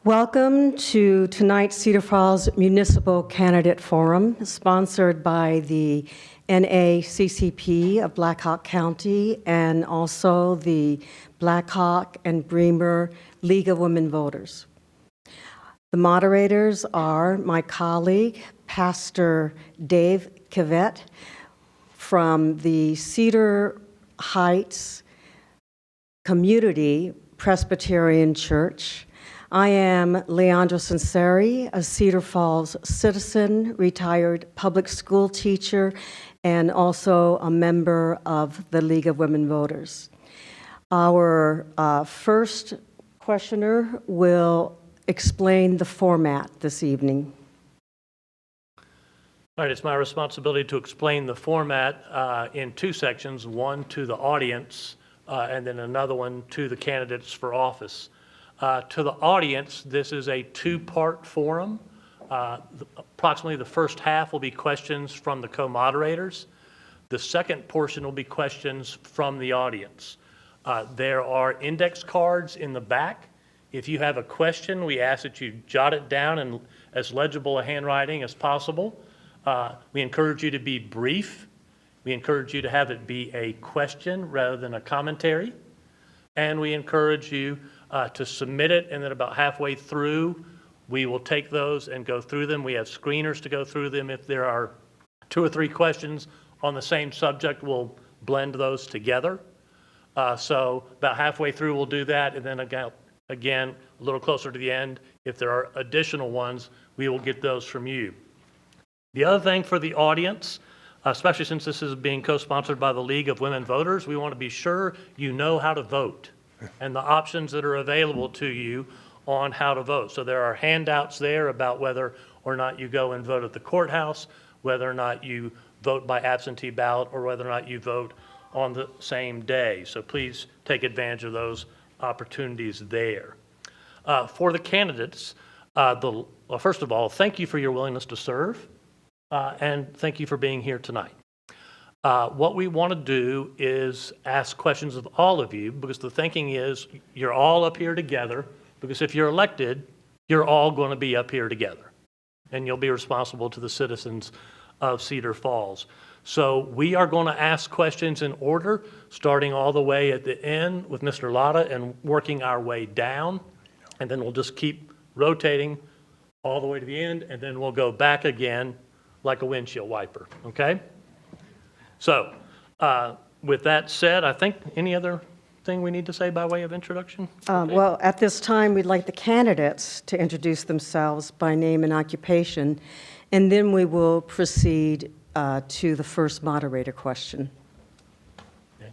Welcome to tonight's Cedar Falls Municipal Candidate Forum, sponsored by the NACCP of Black Hawk County and also the Black Hawk and Bremer League of Women Voters. The moderators are my colleague, Pastor Dave Cavett from the Cedar Heights Community Presbyterian Church. I am Leandra Sinceri, a Cedar Falls citizen, retired public school teacher, and also a member of the League of Women Voters. Our first questioner will explain the format this evening. All right, it's my responsibility to explain the format in two sections, one to the audience and then another one to the candidates for office. To the audience, this is a two-part forum. Approximately the first half will be questions from the co-moderators. The second portion will be questions from the audience. There are index cards in the back. If you have a question, we ask that you jot it down in as legible a handwriting as possible. We encourage you to be brief. We encourage you to have it be a question rather than a commentary. And we encourage you to submit it, and then about halfway through, we will take those and go through them. We have screeners to go through them. If there are 2 or 3 questions on the same subject, we'll blend those together. So about halfway through, we'll do that, and then again, a little closer to the end, if there are additional ones, we will get those from you. The other thing for the audience, especially since this is being co-sponsored by the League of Women Voters, we want to be sure you know how to vote and the options that are available to you on how to vote. So there are handouts there about whether or not you go and vote at the courthouse, whether or not you vote by absentee ballot, or whether or not you vote on the same day. So please take advantage of those opportunities there. For the candidates, first of all, thank you for your willingness to serve, and thank you for being here tonight. What we want to do is ask questions of all of you, because the thinking is you're all up here together, because if you're elected, you're all going to be up here together, and you'll be responsible to the citizens of Cedar Falls. So we are going to ask questions in order, starting all the way at the end with Mr. Latta and working our way down, and then we'll just keep rotating all the way to the end, and then we'll go back again like a windshield wiper, okay? So, with that said, I think any other thing we need to say by way of introduction? Okay. Well, at this time, we'd like the candidates to introduce themselves by name and occupation, and then we will proceed to the first moderator question. Okay.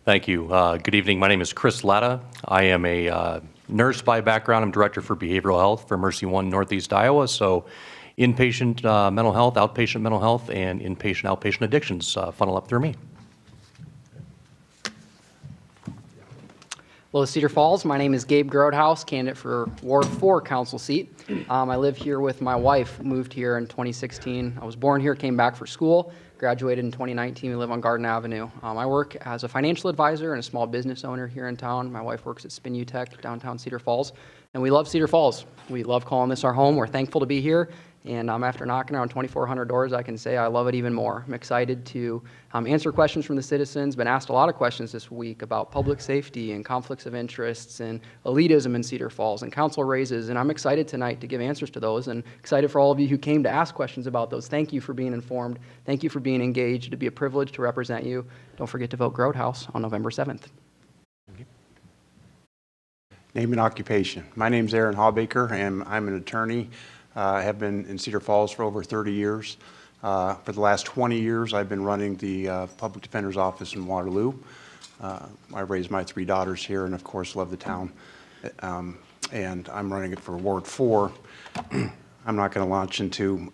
Thank you. Good evening. My name is Chris Latta. I am a nurse by background. I'm director for behavioral health for Mercy One Northeast Iowa. So inpatient mental health, outpatient mental health, and inpatient outpatient addictions funnel up through me. Hello, Cedar Falls. My name is Gabe Grodhouse, candidate for Ward 4 council seat. I live here with my wife, moved here in 2016. I was born here, came back for school, graduated in 2019. We live on Garden Avenue. I work as a financial advisor and a small business owner here in town. My wife works at Spin Tech, downtown Cedar Falls. And we love Cedar Falls. We love calling this our home. We're thankful to be here. And after knocking around 2,400 doors, I can say I love it even more. I'm excited to answer questions from the citizens. Been asked a lot of questions this week about public safety and conflicts of interests and elitism in Cedar Falls and council raises. And I'm excited tonight to give answers to those, and excited for all of you who came to ask questions about those. Thank you for being informed. Thank you for being engaged. It'd be a privilege to represent you. Don't forget to vote Grodhouse on November 7th. Name and occupation. My name's Aaron Hawbaker, and I'm an attorney. I have been in Cedar Falls for over 30 years. For the last 20 years, I've been running the Public Defender's Office in Waterloo. I raised my 3 daughters here and, of course, love the town. And I'm running it for Ward 4. I'm not going to launch into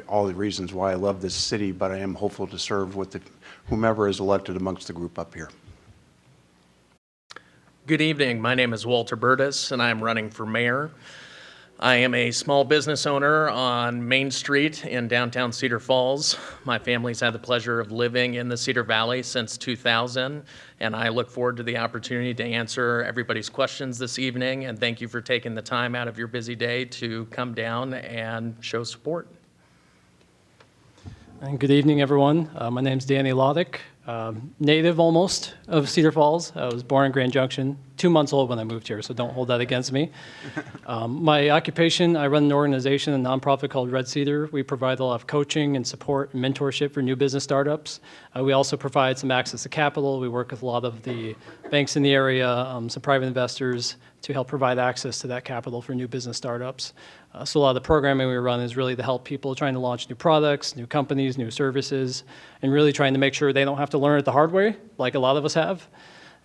all the reasons why I love this city, but I am hopeful to serve with whomever is elected amongst the group up here. Good evening. My name is Walter Burtis, and I am running for mayor. I am a small business owner on Main Street in downtown Cedar Falls. My family's had the pleasure of living in the Cedar Valley since 2000, and I look forward to the opportunity to answer everybody's questions this evening, and thank you for taking the time out of your busy day to come down and show support. And good evening, everyone. My name's Danny Lodick, native almost of Cedar Falls. I was born in Grand Junction, 2 months old when I moved here, so don't hold that against me. My occupation, I run an organization, a nonprofit called Red Cedar. We provide a lot of coaching and support and mentorship for new business startups. We also provide some access to capital. We work with a lot of the banks in the area, some private investors to help provide access to that capital for new business startups. So a lot of the programming we run is really to help people trying to launch new products, new companies, new services, and really trying to make sure they don't have to learn it the hard way, like a lot of us have.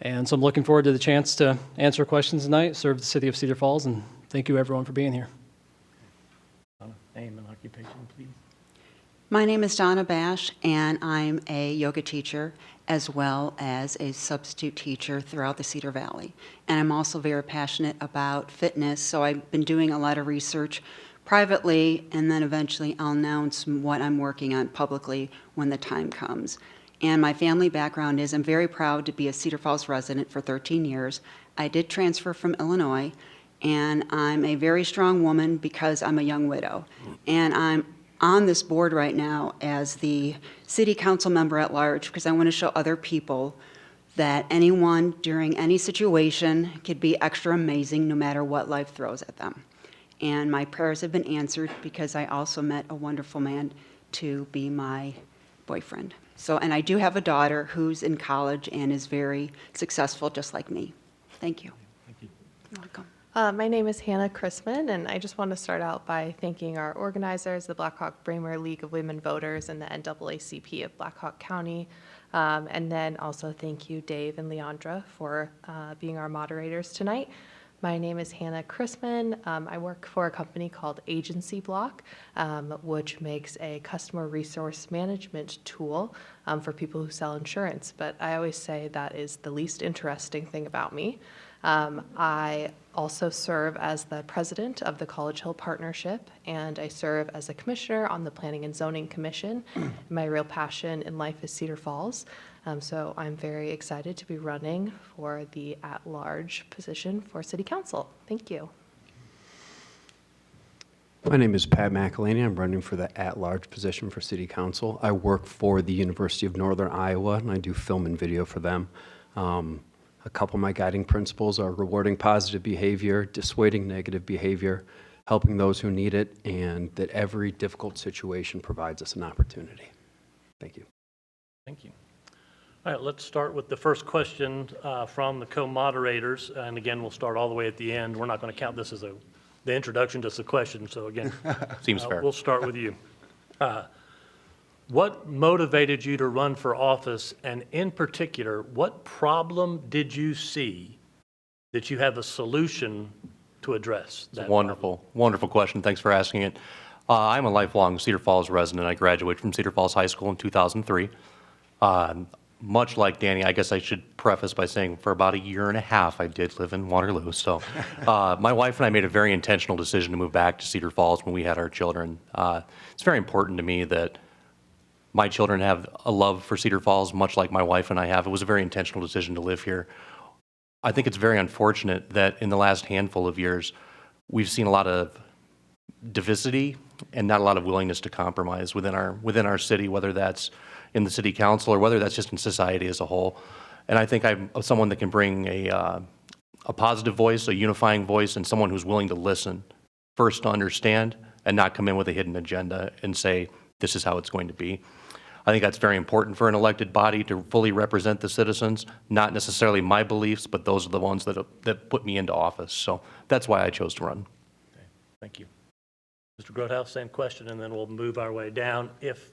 And so I'm looking forward to the chance to answer questions tonight, serve the city of Cedar Falls, and thank you everyone for being here. Name and occupation, please. My name is Donna Bash, and I'm a yoga teacher as well as a substitute teacher throughout the Cedar Valley. And I'm also very passionate about fitness, so I've been doing a lot of research privately, and then eventually I'll announce what I'm working on publicly when the time comes. And my family background is I'm very proud to be a Cedar Falls resident for 13 years. I did transfer from Illinois, and I'm a very strong woman because I'm a young widow. And I'm on this board right now as the city council member at large because I want to show other people that anyone during any situation could be extra amazing no matter what life throws at them. And my prayers have been answered because I also met a wonderful man to be my boyfriend. So, and I do have a daughter who's in college and is very successful just like me. Thank you. Thank you. You're welcome. My name is Hannah Chrisman, and I just want to start out by thanking our organizers, the Blackhawk Braemar League of Women Voters and the NAACP of Blackhawk County. And then also thank you, Dave and Leandra, for being our moderators tonight. My name is Hannah Chrisman. I work for a company called Agency Block, which makes a customer resource management tool for people who sell insurance. But I always say that is the least interesting thing about me. I also serve as the president of the College Hill Partnership, and I serve as a commissioner on the Planning and Zoning Commission. My real passion in life is Cedar Falls, so I'm very excited to be running for the at-large position for City Council. Thank you. My name is Pat McElhaney. I'm running for the at-large position for City Council. I work for the University of Northern Iowa, and I do film and video for them. A couple of my guiding principles are rewarding positive behavior, dissuading negative behavior, helping those who need it, and that every difficult situation provides us an opportunity. Thank you. Thank you. All right, let's start with the first question from the co-moderators. And again, we'll start all the way at the end. We're not going to count this as the introduction, just a question. So again, Seems fair. We'll start with you. What motivated you to run for office, and in particular, what problem did you see that you have a solution to address? That Wonderful, wonderful question. Thanks for asking it. I'm a lifelong Cedar Falls resident. I graduated from Cedar Falls High School in 2003. Much like Danny, I guess I should preface by saying for about a year and a half, I did live in Waterloo. So my wife and I made a very intentional decision to move back to Cedar Falls when we had our children. It's very important to me that my children have a love for Cedar Falls, much like my wife and I have. It was a very intentional decision to live here. I think it's very unfortunate that in the last handful of years, we've seen a lot of diversity and not a lot of willingness to compromise within our city, whether that's in the city council or whether that's just in society as a whole. And I think I'm someone that can bring a positive voice, a unifying voice, and someone who's willing to listen, first to understand and not come in with a hidden agenda and say, this is how it's going to be. I think that's very important for an elected body to fully represent the citizens, not necessarily my beliefs, but those are the ones that put me into office. So that's why I chose to run. Okay, thank you. Mr. Grothaus, same question, and then we'll move our way down. If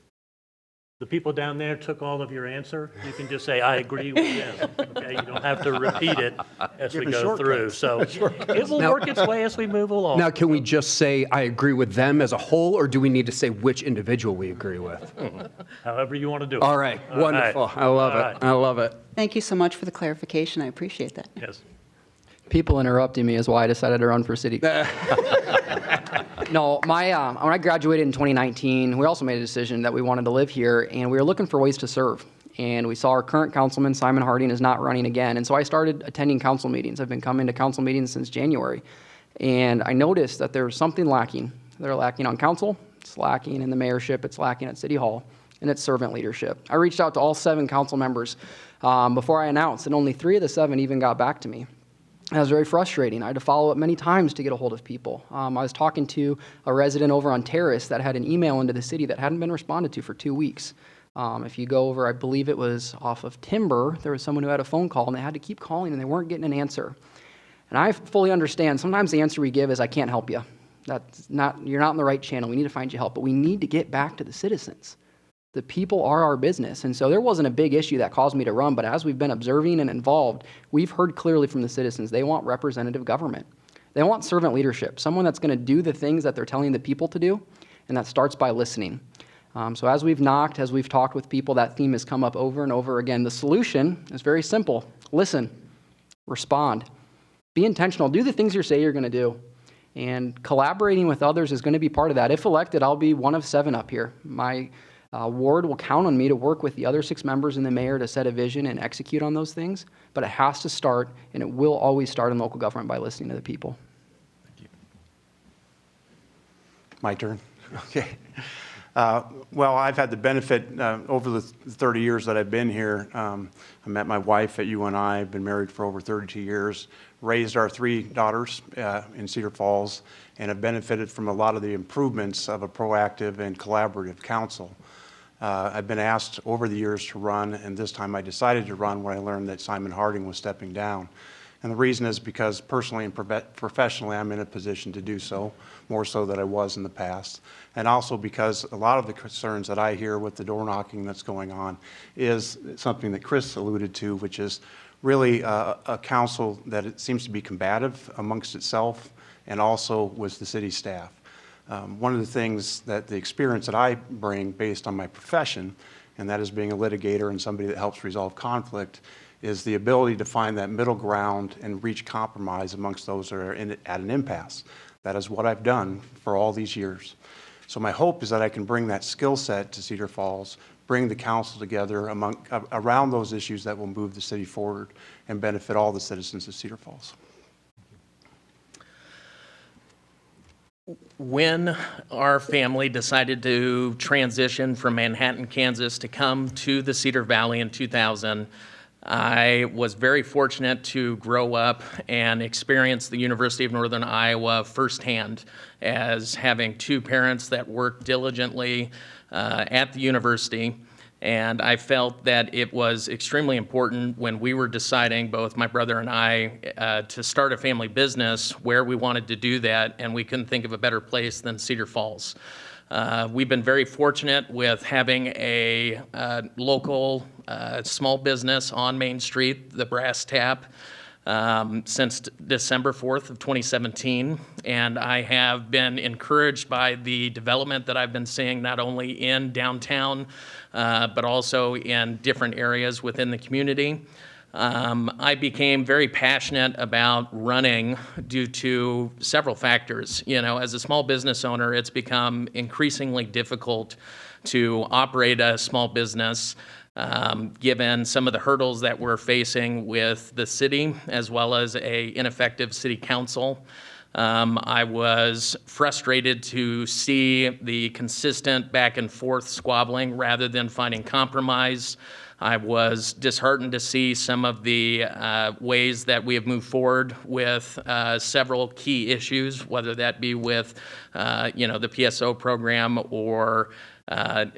the people down there took all of your answer, you can just say, I agree with them. Okay, you don't have to repeat it as we go through. So it will work its way as we move along. Now, can we just say, I agree with them as a whole, or do we need to say which individual we agree with? However you want to do it. All right, wonderful. Right. I love All it. right. I love it. Thank you so much for the clarification. I appreciate that. Yes. People interrupting me is why I decided to run for city. No, when I graduated in 2019, we also made a decision that we wanted to live here, and we were looking for ways to serve. And we saw our current councilman, Simon Harding, is not running again. And so I started attending council meetings. I've been coming to council meetings since January. And I noticed that there was something lacking. They're lacking on council, it's lacking in the mayorship, it's lacking at City Hall, and it's servant leadership. I reached out to all 7 council members before I announced, and only 3 of the 7 even got back to me. That was very frustrating. I had to follow up many times to get a hold of people. I was talking to a resident over on Terrace that had an email into the city that hadn't been responded to for 2 weeks. If you go over, I believe it was off of Timber, there was someone who had a phone call and they had to keep calling and they weren't getting an answer. And I fully understand, sometimes the answer we give is, I can't help you. You're not in the right channel, we need to find you help. But we need to get back to the citizens. The people are our business. And so there wasn't a big issue that caused me to run, but as we've been observing and involved, we've heard clearly from the citizens, they want representative government. They want servant leadership, someone that's going to do the things that they're telling the people to do, and that starts by listening. So as we've knocked, as we've talked with people, that theme has come up over and over again. The solution is very simple. Listen, respond, be intentional, do the things you say you're going to do. And collaborating with others is going to be part of that. If elected, I'll be one of 7 up here. My ward will count on me to work with the other 6 members and the mayor to set a vision and execute on those things. But it has to start, and it will always start in local government by listening to the people. My turn? Okay. Well, I've had the benefit over the 30 years that I've been here. I met my wife at UNI. I've been married for over 32 years, raised our 3 daughters in Cedar Falls, and have benefited from a lot of the improvements of a proactive and collaborative council. I've been asked over the years to run, and this time I decided to run when I learned that Simon Harding was stepping down. And the reason is because personally and professionally, I'm in a position to do so, more so than I was in the past. And also because a lot of the concerns that I hear with the door knocking that's going on is something that Chris alluded to, which is really a council that it seems to be combative amongst itself and also with the city staff. One of the things that the experience that I bring based on my profession, and that is being a litigator and somebody that helps resolve conflict, is the ability to find that middle ground and reach compromise amongst those that are at an impasse. That is what I've done for all these years. So my hope is that I can bring that skill set to Cedar Falls, bring the council together around those issues that will move the city forward and benefit all the citizens of Cedar Falls. When our family decided to transition from Manhattan, Kansas to come to the Cedar Valley in 2000, I was very fortunate to grow up and experience the University of Northern Iowa firsthand, as having 2 parents that worked diligently at the university. And I felt that it was extremely important when we were deciding, both my brother and I, to start a family business, where we wanted to do that, and we couldn't think of a better place than Cedar Falls. We've been very fortunate with having a local small business on Main Street, the Brass Tap, since December 4th of 2017. And I have been encouraged by the development that I've been seeing, not only in downtown, but also in different areas within the community. I became very passionate about running due to several factors. You know, as a small business owner, it's become increasingly difficult to operate a small business, given some of the hurdles that we're facing with the city, as well as a ineffective city council. I was frustrated to see the consistent back and forth squabbling rather than finding compromise. I was disheartened to see some of the ways that we have moved forward with several key issues, whether that be with, the PSO program or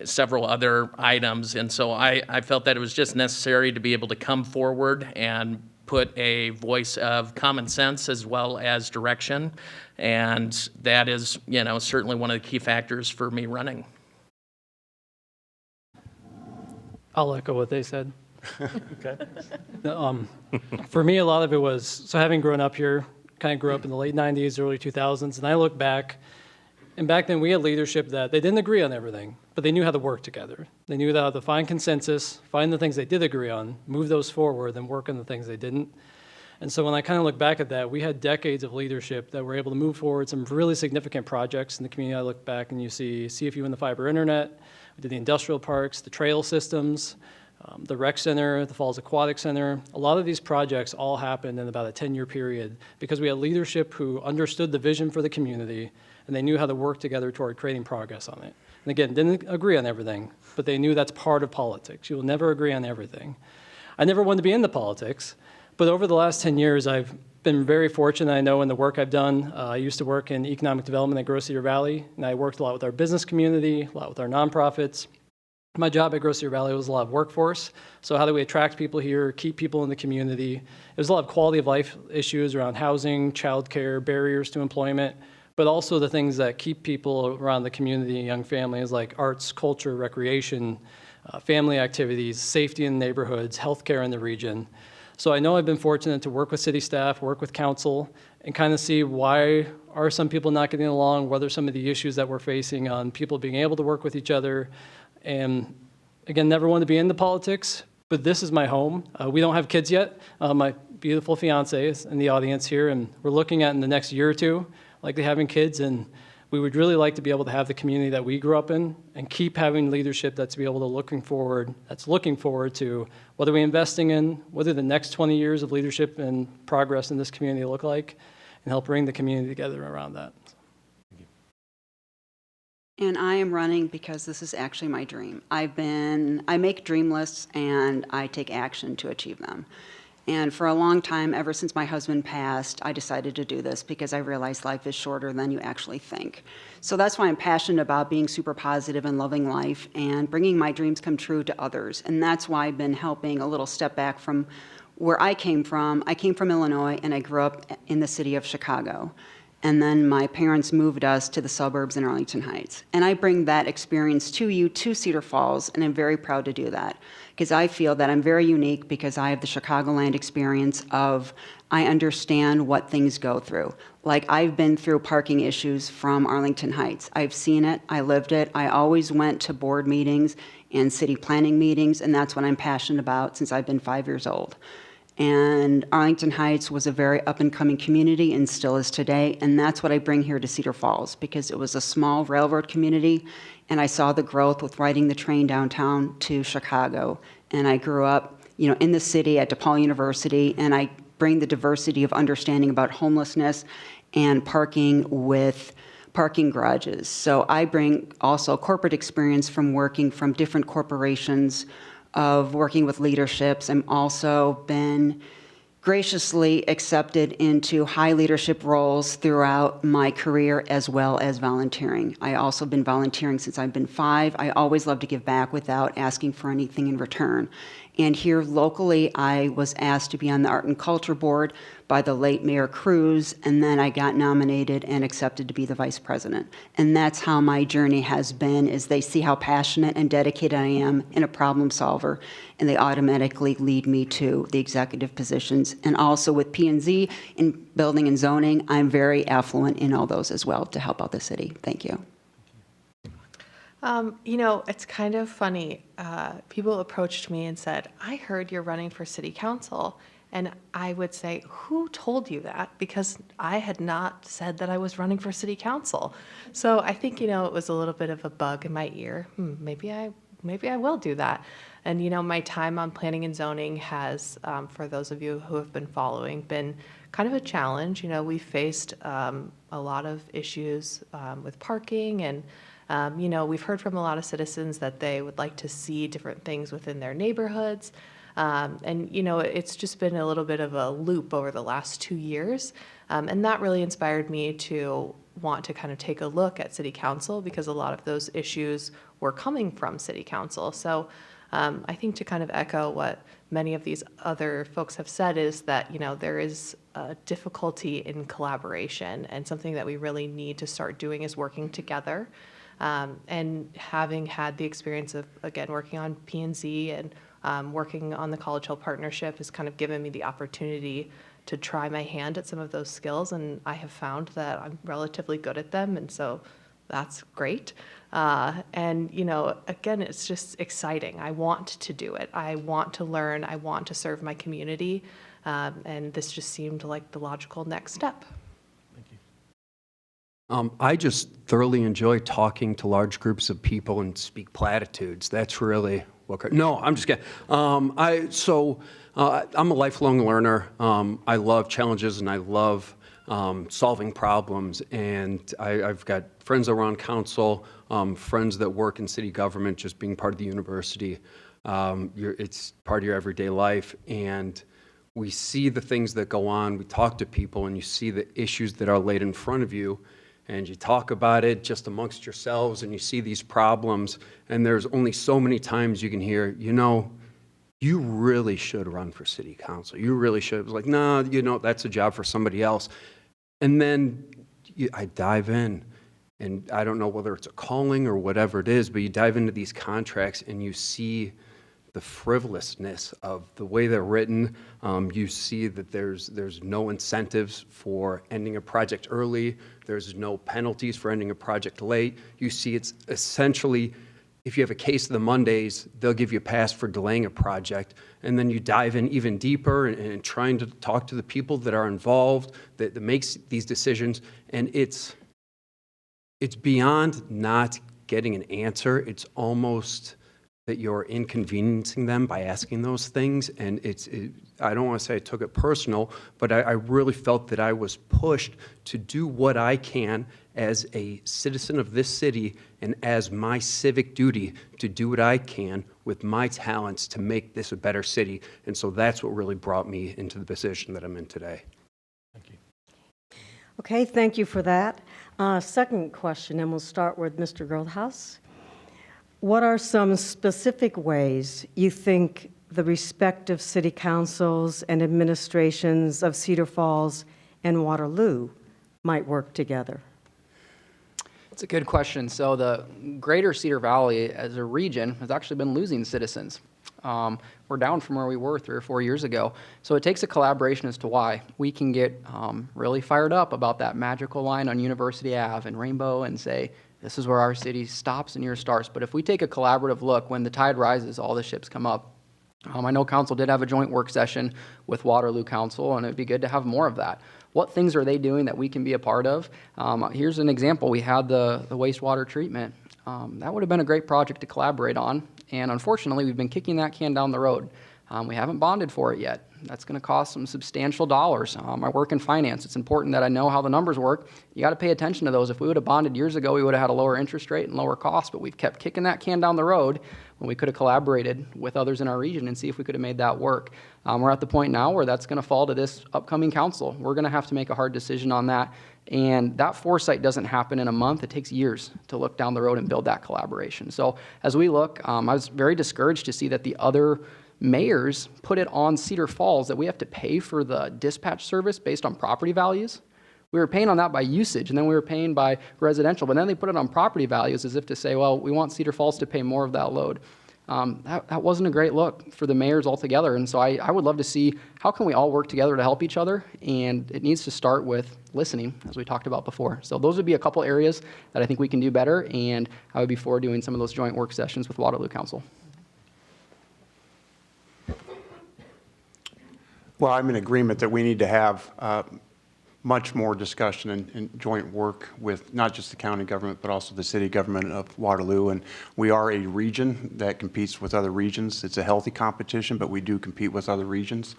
several other items. And so I felt that it was just necessary to be able to come forward and put a voice of common sense as well as direction. And that is, certainly one of the key factors for me running. I'll echo what they said. Okay. For me, a lot of it was, so having grown up here, kind of grew up in the late 90s, early 2000s, and I look back, and back then we had leadership that they didn't agree on everything, but they knew how to work together. They knew how to find consensus, find the things they did agree on, move those forward, and work on the things they didn't. And so when I kind of look back at that, we had decades of leadership that were able to move forward some really significant projects in the community. I look back and you see CFU and the fiber internet, we did the industrial parks, the trail systems, the rec center, the Falls Aquatic Center. A lot of these projects all happened in about a 10-year period because we had leadership who understood the vision for the community and they knew how to work together toward creating progress on it. And again, didn't agree on everything, but they knew that's part of politics. You will never agree on everything. I never wanted to be into politics, but over the last 10 years, I've been very fortunate. I know in the work I've done, I used to work in economic development at Cedar Valley, and I worked a lot with our business community, a lot with our nonprofits. My job at Cedar Valley was a lot of workforce. So how do we attract people here, keep people in the community? There's a lot of quality of life issues around housing, childcare, barriers to employment, but also the things that keep people around the community and young families like arts, culture, recreation, family activities, safety in neighborhoods, healthcare in the region. So I know I've been fortunate to work with city staff, work with council, and kind of see why are some people not getting along, what are some of the issues that we're facing on people being able to work with each other. And again, never want to be into politics, but this is my home. We don't have kids yet. My beautiful fiance is in the audience here, and we're looking at in the next year or two, likely having kids, and we would really like to be able to have the community that we grew up in and keep having leadership that's looking forward to what are we investing in, what do the next 20 years of leadership and progress in this community look like, and help bring the community together around that. And I am running because this is actually my dream. I make dream lists and I take action to achieve them. And for a long time, ever since my husband passed, I decided to do this because I realized life is shorter than you actually think. So that's why I'm passionate about being super positive and loving life and bringing my dreams come true to others. And that's why I've been helping a little step back from where I came from. I came from Illinois and I grew up in the city of Chicago. And then my parents moved us to the suburbs in Arlington Heights. And I bring that experience to you, to Cedar Falls, and I'm very proud to do that because I feel that I'm very unique because I have the Chicagoland experience of I understand what things go through. Like I've been through parking issues from Arlington Heights. I've seen it, I lived it. I always went to board meetings and city planning meetings, and that's what I'm passionate about since I've been 5 years old. And Arlington Heights was a very up-and-coming community and still is today, and that's what I bring here to Cedar Falls because it was a small railroad community, and I saw the growth with riding the train downtown to Chicago. And I grew up, in the city at DePaul University, and I bring the diversity of understanding about homelessness and parking with parking garages. So I bring also corporate experience from working from different corporations, of working with leaderships. I'm also been graciously accepted into high leadership roles throughout my career as well as volunteering. I also been volunteering since I've been 5. I always love to give back without asking for anything in return. And here locally, I was asked to be on the Art and Culture Board by the late Mayor Cruz, and then I got nominated and accepted to be the vice president. And that's how my journey has been, is they see how passionate and dedicated I am and a problem solver, and they automatically lead me to the executive positions. And also with P&Z in building and zoning, I'm very affluent in all those as well to help out the city. Thank you. It's kind of funny. People approached me and said, I heard you're running for city council. And I would say, who told you that? Because I had not said that I was running for city council. So I think, it was a little bit of a bug in my ear. Maybe I will do that. And, my time on planning and zoning has, for those of you who have been following, been kind of a challenge. We faced a lot of issues with parking and we've heard from a lot of citizens that they would like to see different things within their neighborhoods. It's just been a little bit of a loop over the last 2 years. And that really inspired me to want to kind of take a look at city council because a lot of those issues were coming from city council. So I think to kind of echo what many of these other folks have said is that, there is a difficulty in collaboration, and something that we really need to start doing is working together. And having had the experience of, again, working on P&Z and working on the College Hill Partnership has kind of given me the opportunity to try my hand at some of those skills, and I have found that I'm relatively good at them, and so that's great. And, again, it's just exciting. I want to do it. I want to learn. I want to serve my community. And this just seemed like the logical next step. I just thoroughly enjoy talking to large groups of people and speak platitudes. That's really what. No, I'm just kidding. I'm a lifelong learner. I love challenges and I love solving problems. And I've got friends around council, friends that work in city government, just being part of the university. It's part of your everyday life. And we see the things that go on. We talk to people and you see the issues that are laid in front of you. And you talk about it just amongst yourselves and you see these problems. And there's only so many times you can hear, you really should run for city council. You really should. It was like, no, that's a job for somebody else. And then I dive in, and I don't know whether it's a calling or whatever it is, but you dive into these contracts and you see the frivolousness of the way they're written. You see that there's no incentives for ending a project early. There's no penalties for ending a project late. You see it's essentially, if you have a case of the Mondays, they'll give you a pass for delaying a project. And then you dive in even deeper and trying to talk to the people that are involved, that makes these decisions. And it's beyond not getting an answer. It's almost that you're inconveniencing them by asking those things. And I don't want to say I took it personal, but I really felt that I was pushed to do what I can as a citizen of this city and as my civic duty to do what I can with my talents to make this a better city. And so that's what really brought me into the position that I'm in today. Thank you. Okay, thank you for that. Second question, and we'll start with Mr. Grothhouse. What are some specific ways you think the respective city councils and administrations of Cedar Falls and Waterloo might work together? It's a good question. So the greater Cedar Valley as a region has actually been losing citizens. We're down from where we were 3 or 4 years ago. So it takes a collaboration as to why. We can get really fired up about that magical line on University Ave and Rainbow and say, this is where our city stops and yours starts. But if we take a collaborative look, when the tide rises, all the ships come up. I know council did have a joint work session with Waterloo Council, and it'd be good to have more of that. What things are they doing that we can be a part of? Here's an example. We had the wastewater treatment. That would have been a great project to collaborate on. And unfortunately, we've been kicking that can down the road. We haven't bonded for it yet. That's going to cost some substantial dollars. I work in finance. It's important that I know how the numbers work. You got to pay attention to those. If we would have bonded years ago, we would have had a lower interest rate and lower cost, but we've kept kicking that can down the road when we could have collaborated with others in our region and see if we could have made that work. We're at the point now where that's going to fall to this upcoming council. We're going to have to make a hard decision on that. And that foresight doesn't happen in a month. It takes years to look down the road and build that collaboration. So as we look, I was very discouraged to see that the other mayors put it on Cedar Falls that we have to pay for the dispatch service based on property values. We were paying on that by usage, and then we were paying by residential, but then they put it on property values as if to say, well, we want Cedar Falls to pay more of that load. That wasn't a great look for the mayors altogether, and so I would love to see how can we all work together to help each other, and it needs to start with listening, as we talked about before. So those would be a couple areas that I think we can do better, and I would be for doing some of those joint work sessions with Waterloo Council. Well, I'm in agreement that we need to have much more discussion and joint work with not just the county government, but also the city government of Waterloo. And we are a region that competes with other regions. It's a healthy competition, but we do compete with other regions.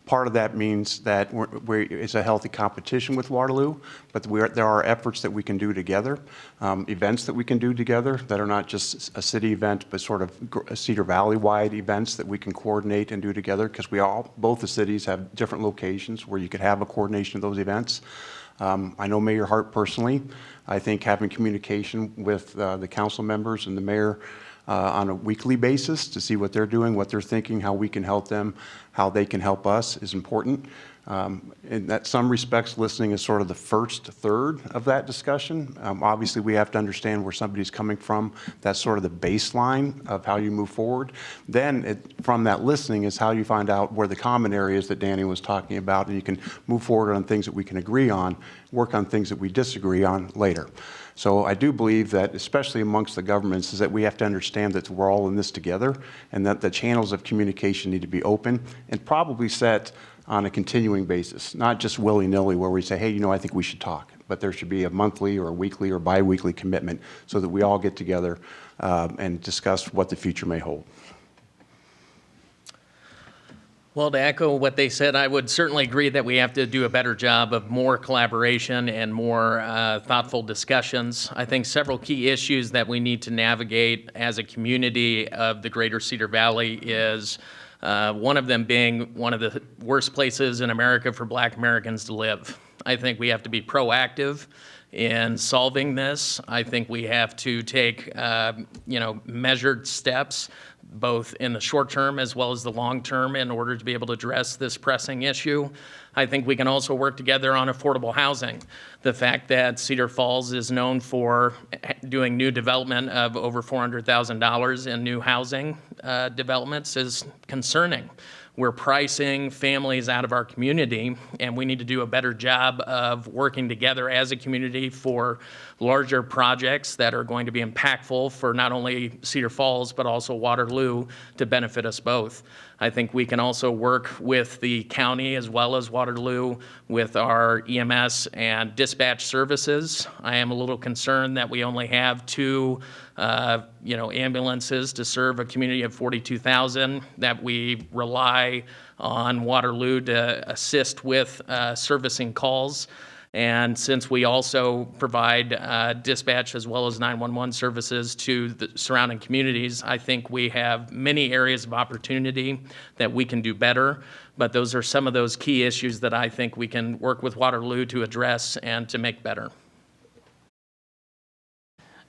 Part of that means that it's a healthy competition with Waterloo, but there are efforts that we can do together, events that we can do together that are not just a city event, but sort of Cedar Valley-wide events that we can coordinate and do together, because both the cities have different locations where you could have a coordination of those events. I know Mayor Hart personally. I think having communication with the council members and the mayor on a weekly basis to see what they're doing, what they're thinking, how we can help them, how they can help us is important. In that some respects, listening is sort of the first third of that discussion. Obviously, we have to understand where somebody's coming from. That's sort of the baseline of how you move forward. Then from that listening is how you find out where the common areas that Danny was talking about, and you can move forward on things that we can agree on, work on things that we disagree on later. So I do believe that, especially amongst the governments, is that we have to understand that we're all in this together, and that the channels of communication need to be open and probably set on a continuing basis, not just willy-nilly where we say, hey, I think we should talk. But there should be a monthly or a weekly or bi-weekly commitment so that we all get together and discuss what the future may hold. Well, to echo what they said, I would certainly agree that we have to do a better job of more collaboration and more thoughtful discussions. I think several key issues that we need to navigate as a community of the greater Cedar Valley is one of them being one of the worst places in America for Black Americans to live. I think we have to be proactive in solving this. I think we have to take, measured steps, both in the short term as well as the long term, in order to be able to address this pressing issue. I think we can also work together on affordable housing. The fact that Cedar Falls is known for doing new development of over $400,000 in new housing developments is concerning. We're pricing families out of our community, and we need to do a better job of working together as a community for larger projects that are going to be impactful for not only Cedar Falls, but also Waterloo, to benefit us both. I think we can also work with the county as well as Waterloo with our EMS and dispatch services. I am a little concerned that we only have two ambulances to serve a community of 42,000, that we rely on Waterloo to assist with servicing calls. And since we also provide dispatch as well as 911 services to the surrounding communities, I think we have many areas of opportunity that we can do better. But those are some of those key issues that I think we can work with Waterloo to address and to make better.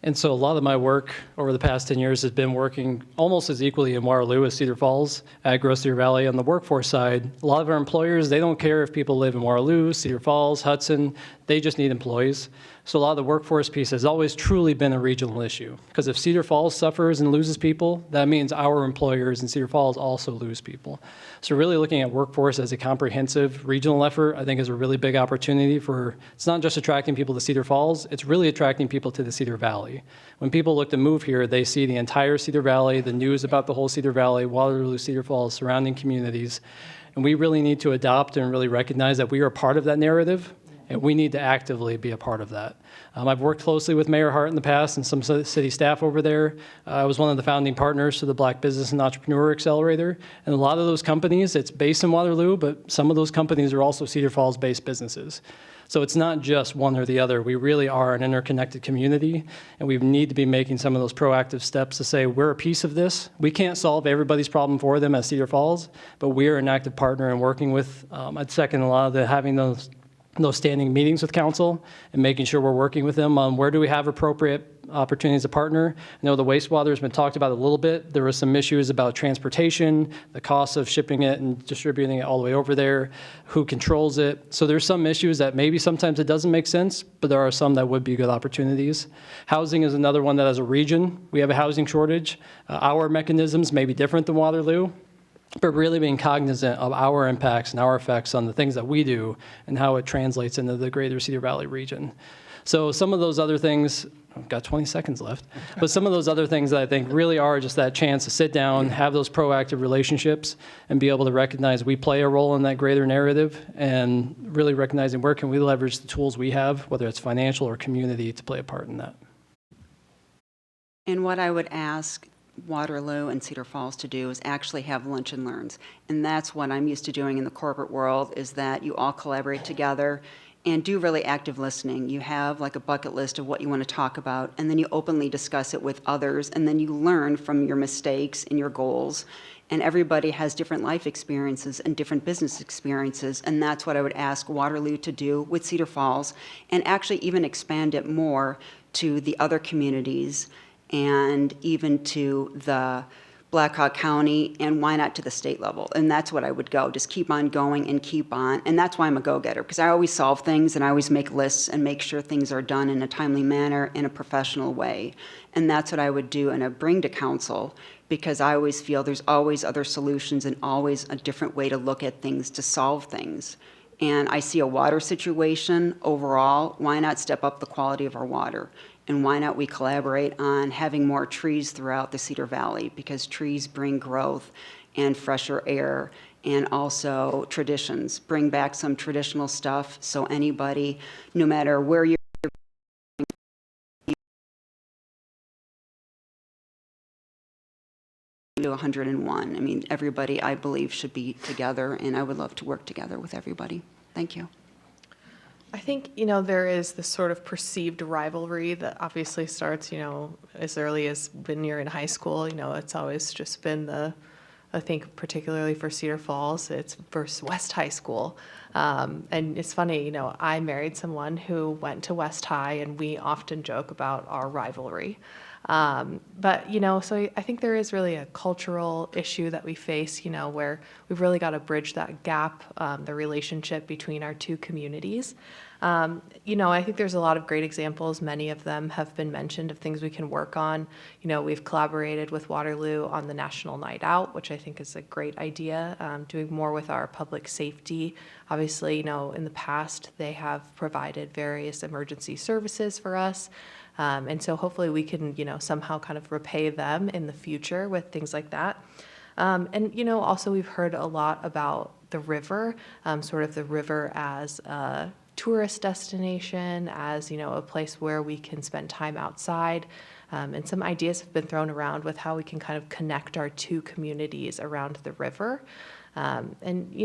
And so a lot of my work over the past 10 years has been working almost as equally in Waterloo as Cedar Falls at Gross Cedar Valley. On the workforce side, a lot of our employers, they don't care if people live in Waterloo, Cedar Falls, Hudson. They just need employees. So a lot of the workforce piece has always truly been a regional issue. Because if Cedar Falls suffers and loses people, that means our employers in Cedar Falls also lose people. So really looking at workforce as a comprehensive regional effort, I think is a really big opportunity for, it's not just attracting people to Cedar Falls, it's really attracting people to the Cedar Valley. When people look to move here, they see the entire Cedar Valley, the news about the whole Cedar Valley, Waterloo, Cedar Falls, surrounding communities. And we really need to adopt and really recognize that we are part of that narrative, and we need to actively be a part of that. I've worked closely with Mayor Hart in the past and some city staff over there. I was one of the founding partners to the Black Business and Entrepreneur Accelerator. And a lot of those companies, it's based in Waterloo, but some of those companies are also Cedar Falls-based businesses. So it's not just one or the other. We really are an interconnected community, and we need to be making some of those proactive steps to say we're a piece of this. We can't solve everybody's problem for them as Cedar Falls, but we are an active partner in working with, I'd second a lot of the having those standing meetings with council and making sure we're working with them on where do we have appropriate opportunities to partner. I know the wastewater has been talked about a little bit. There were some issues about transportation, the cost of shipping it and distributing it all the way over there, who controls it. So there's some issues that maybe sometimes it doesn't make sense, but there are some that would be good opportunities. Housing is another one that as a region, we have a housing shortage. Our mechanisms may be different than Waterloo, but really being cognizant of our impacts and our effects on the things that we do and how it translates into the greater Cedar Valley region. So some of those other things, I've got 20 seconds left, but some of those other things that I think really are just that chance to sit down, have those proactive relationships, and be able to recognize we play a role in that greater narrative, and really recognizing where can we leverage the tools we have, whether it's financial or community, to play a part in that. And what I would ask Waterloo and Cedar Falls to do is actually have lunch and learns. And that's what I'm used to doing in the corporate world, is that you all collaborate together and do really active listening. You have like a bucket list of what you want to talk about, and then you openly discuss it with others, and then you learn from your mistakes and your goals. And everybody has different life experiences and different business experiences, and that's what I would ask Waterloo to do with Cedar Falls, and actually even expand it more to the other communities and even to the Black Hawk County, and why not to the state level? And that's what I would go, just keep on going and keep on. And that's why I'm a go-getter, because I always solve things and I always make lists and make sure things are done in a timely manner, in a professional way. And that's what I would do and I bring to council, because I always feel there's always other solutions and always a different way to look at things to solve things. And I see a water situation overall, why not step up the quality of our water? And why not we collaborate on having more trees throughout the Cedar Valley, because trees bring growth and fresher air, and also traditions. Bring back some traditional stuff so anybody, no matter where you're to 101. I mean, everybody, I believe, should be together, and I would love to work together with everybody. Thank you. I think, there is this sort of perceived rivalry that obviously starts, as early as when you're in high school. It's always just been I think particularly for Cedar Falls, it's versus West High School. And it's funny, I married someone who went to West High, and we often joke about our rivalry. But, so I think there is really a cultural issue that we face, where we've really got to bridge that gap, the relationship between our two communities. I think there's a lot of great examples. Many of them have been mentioned of things we can work on. We've collaborated with Waterloo on the National Night Out, which I think is a great idea, doing more with our public safety. Obviously, in the past, they have provided various emergency services for us. And so hopefully we can, somehow kind of repay them in the future with things like that. And, also we've heard a lot about the river, sort of the river as a tourist destination, as, a place where we can spend time outside. And some ideas have been thrown around with how we can kind of connect our two communities around the river. And,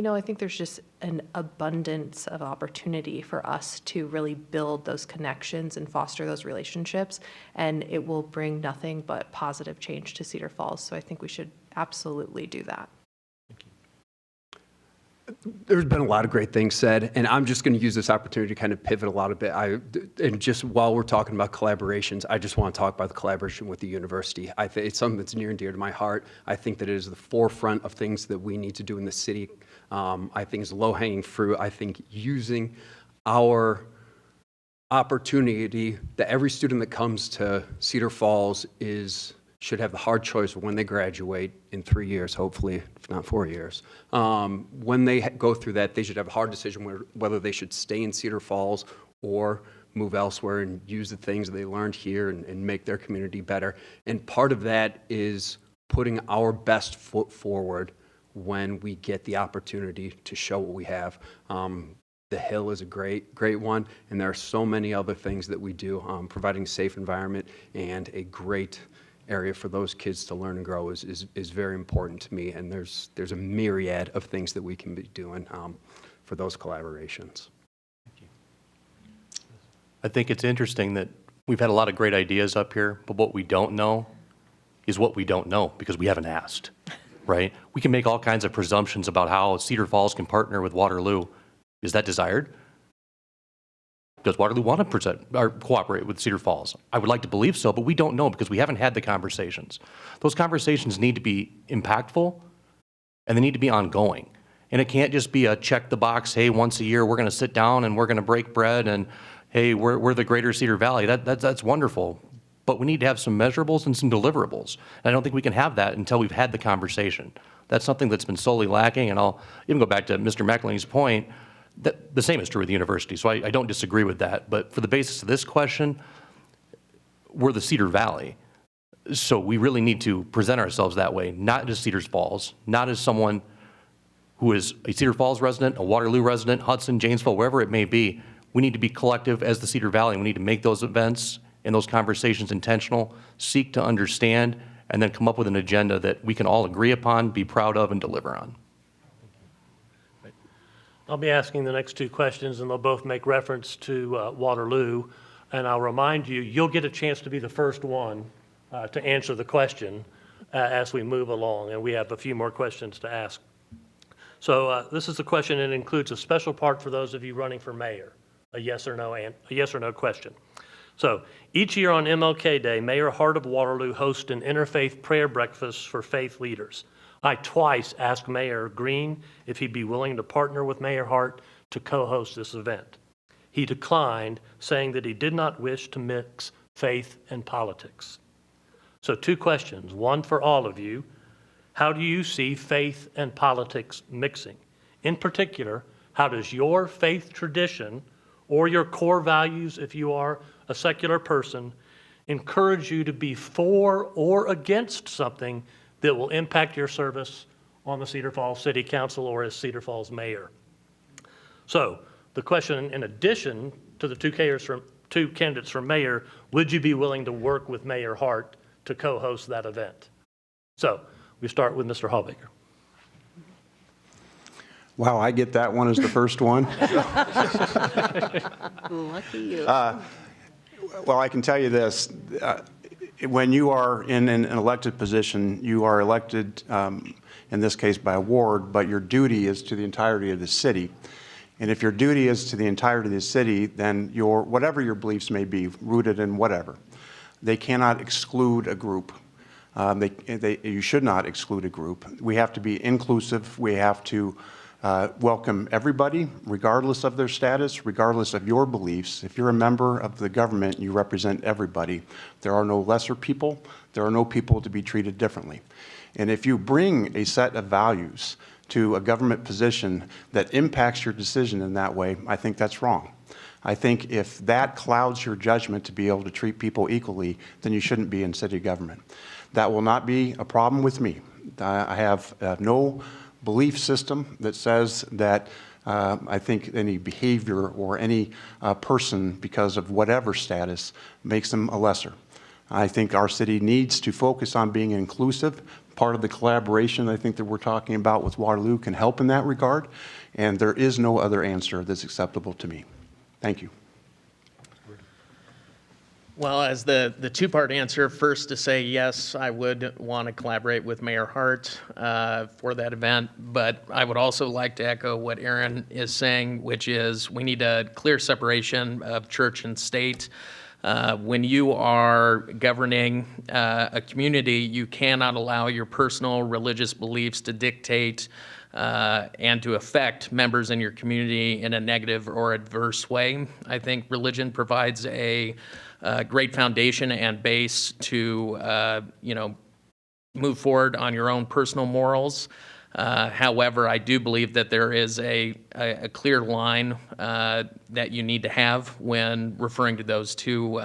I think there's just an abundance of opportunity for us to really build those connections and foster those relationships, and it will bring nothing but positive change to Cedar Falls. So I think we should absolutely do that. There's been a lot of great things said, and I'm just going to use this opportunity to kind of pivot a lot of bit. And just while we're talking about collaborations, I just want to talk about the collaboration with the university. I think it's something that's near and dear to my heart. I think that it is the forefront of things that we need to do in the city. I think it's low-hanging fruit. I think using our opportunity that every student that comes to Cedar Falls should have the hard choice when they graduate in 3 years, hopefully, if not 4 years. When they go through that, they should have a hard decision whether they should stay in Cedar Falls or move elsewhere and use the things they learned here and make their community better. And part of that is putting our best foot forward when we get the opportunity to show what we have. The Hill is a great one, and there are so many other things that we do. Providing a safe environment and a great area for those kids to learn and grow is very important to me, and there's a myriad of things that we can be doing for those collaborations. Thank you. I think it's interesting that we've had a lot of great ideas up here, but what we don't know is what we don't know because we haven't asked, right? We can make all kinds of presumptions about how Cedar Falls can partner with Waterloo. Is that desired? Does Waterloo want to present or cooperate with Cedar Falls? I would like to believe so, but we don't know because we haven't had the conversations. Those conversations need to be impactful, and they need to be ongoing. And it can't just be a check the box, hey, once a year we're going to sit down and we're going to break bread and, hey, we're the greater Cedar Valley. That's wonderful. But we need to have some measurables and some deliverables. And I don't think we can have that until we've had the conversation. That's something that's been solely lacking, and I'll even go back to Mr. McElhaney's point. The same is true with the university, so I don't disagree with that. But for the basis of this question, we're the Cedar Valley. So we really need to present ourselves that way, not as Cedar Falls, not as someone who is a Cedar Falls resident, a Waterloo resident, Hudson, Janesville, wherever it may be. We need to be collective as the Cedar Valley. We need to make those events and those conversations intentional, seek to understand, and then come up with an agenda that we can all agree upon, be proud of, and deliver on. I'll be asking the next two questions, and they'll both make reference to Waterloo. And I'll remind you, you'll get a chance to be the first one to answer the question as we move along, and we have a few more questions to ask. So this is a question that includes a special part for those of you running for mayor, a yes or no question. So each year on MLK Day, Mayor Hart of Waterloo hosts an interfaith prayer breakfast for faith leaders. I twice asked Mayor Green if he'd be willing to partner with Mayor Hart to co-host this event. He declined, saying that he did not wish to mix faith and politics. So 2 questions, one for all of you. How do you see faith and politics mixing? In particular, how does your faith tradition or your core values, if you are a secular person, encourage you to be for or against something that will impact your service on the Cedar Falls City Council or as Cedar Falls mayor? So the question, in addition to the two candidates for mayor, would you be willing to work with Mayor Hart to co-host that event? So we start with Mr. Hallbaker. Wow, I get that one as the first one. Lucky you. Well, I can tell you this. When you are in an elected position, you are elected, in this case by a ward, but your duty is to the entirety of the city. And if your duty is to the entirety of the city, then whatever your beliefs may be, rooted in whatever, they cannot exclude a group. You should not exclude a group. We have to be inclusive. We have to welcome everybody, regardless of their status, regardless of your beliefs. If you're a member of the government, you represent everybody. There are no lesser people. There are no people to be treated differently. And if you bring a set of values to a government position that impacts your decision in that way, I think that's wrong. I think if that clouds your judgment to be able to treat people equally, then you shouldn't be in city government. That will not be a problem with me. I have no belief system that says that I think any behavior or any person, because of whatever status, makes them a lesser. I think our city needs to focus on being inclusive. Part of the collaboration I think that we're talking about with Waterloo can help in that regard, and there is no other answer that's acceptable to me. Thank you. Well, as the two-part answer, first to say, yes, I would want to collaborate with Mayor Hart for that event, but I would also like to echo what Aaron is saying, which is we need a clear separation of church and state. When you are governing a community, you cannot allow your personal religious beliefs to dictate and to affect members in your community in a negative or adverse way. I think religion provides a great foundation and base to, move forward on your own personal morals. However, I do believe that there is a clear line that you need to have when referring to those two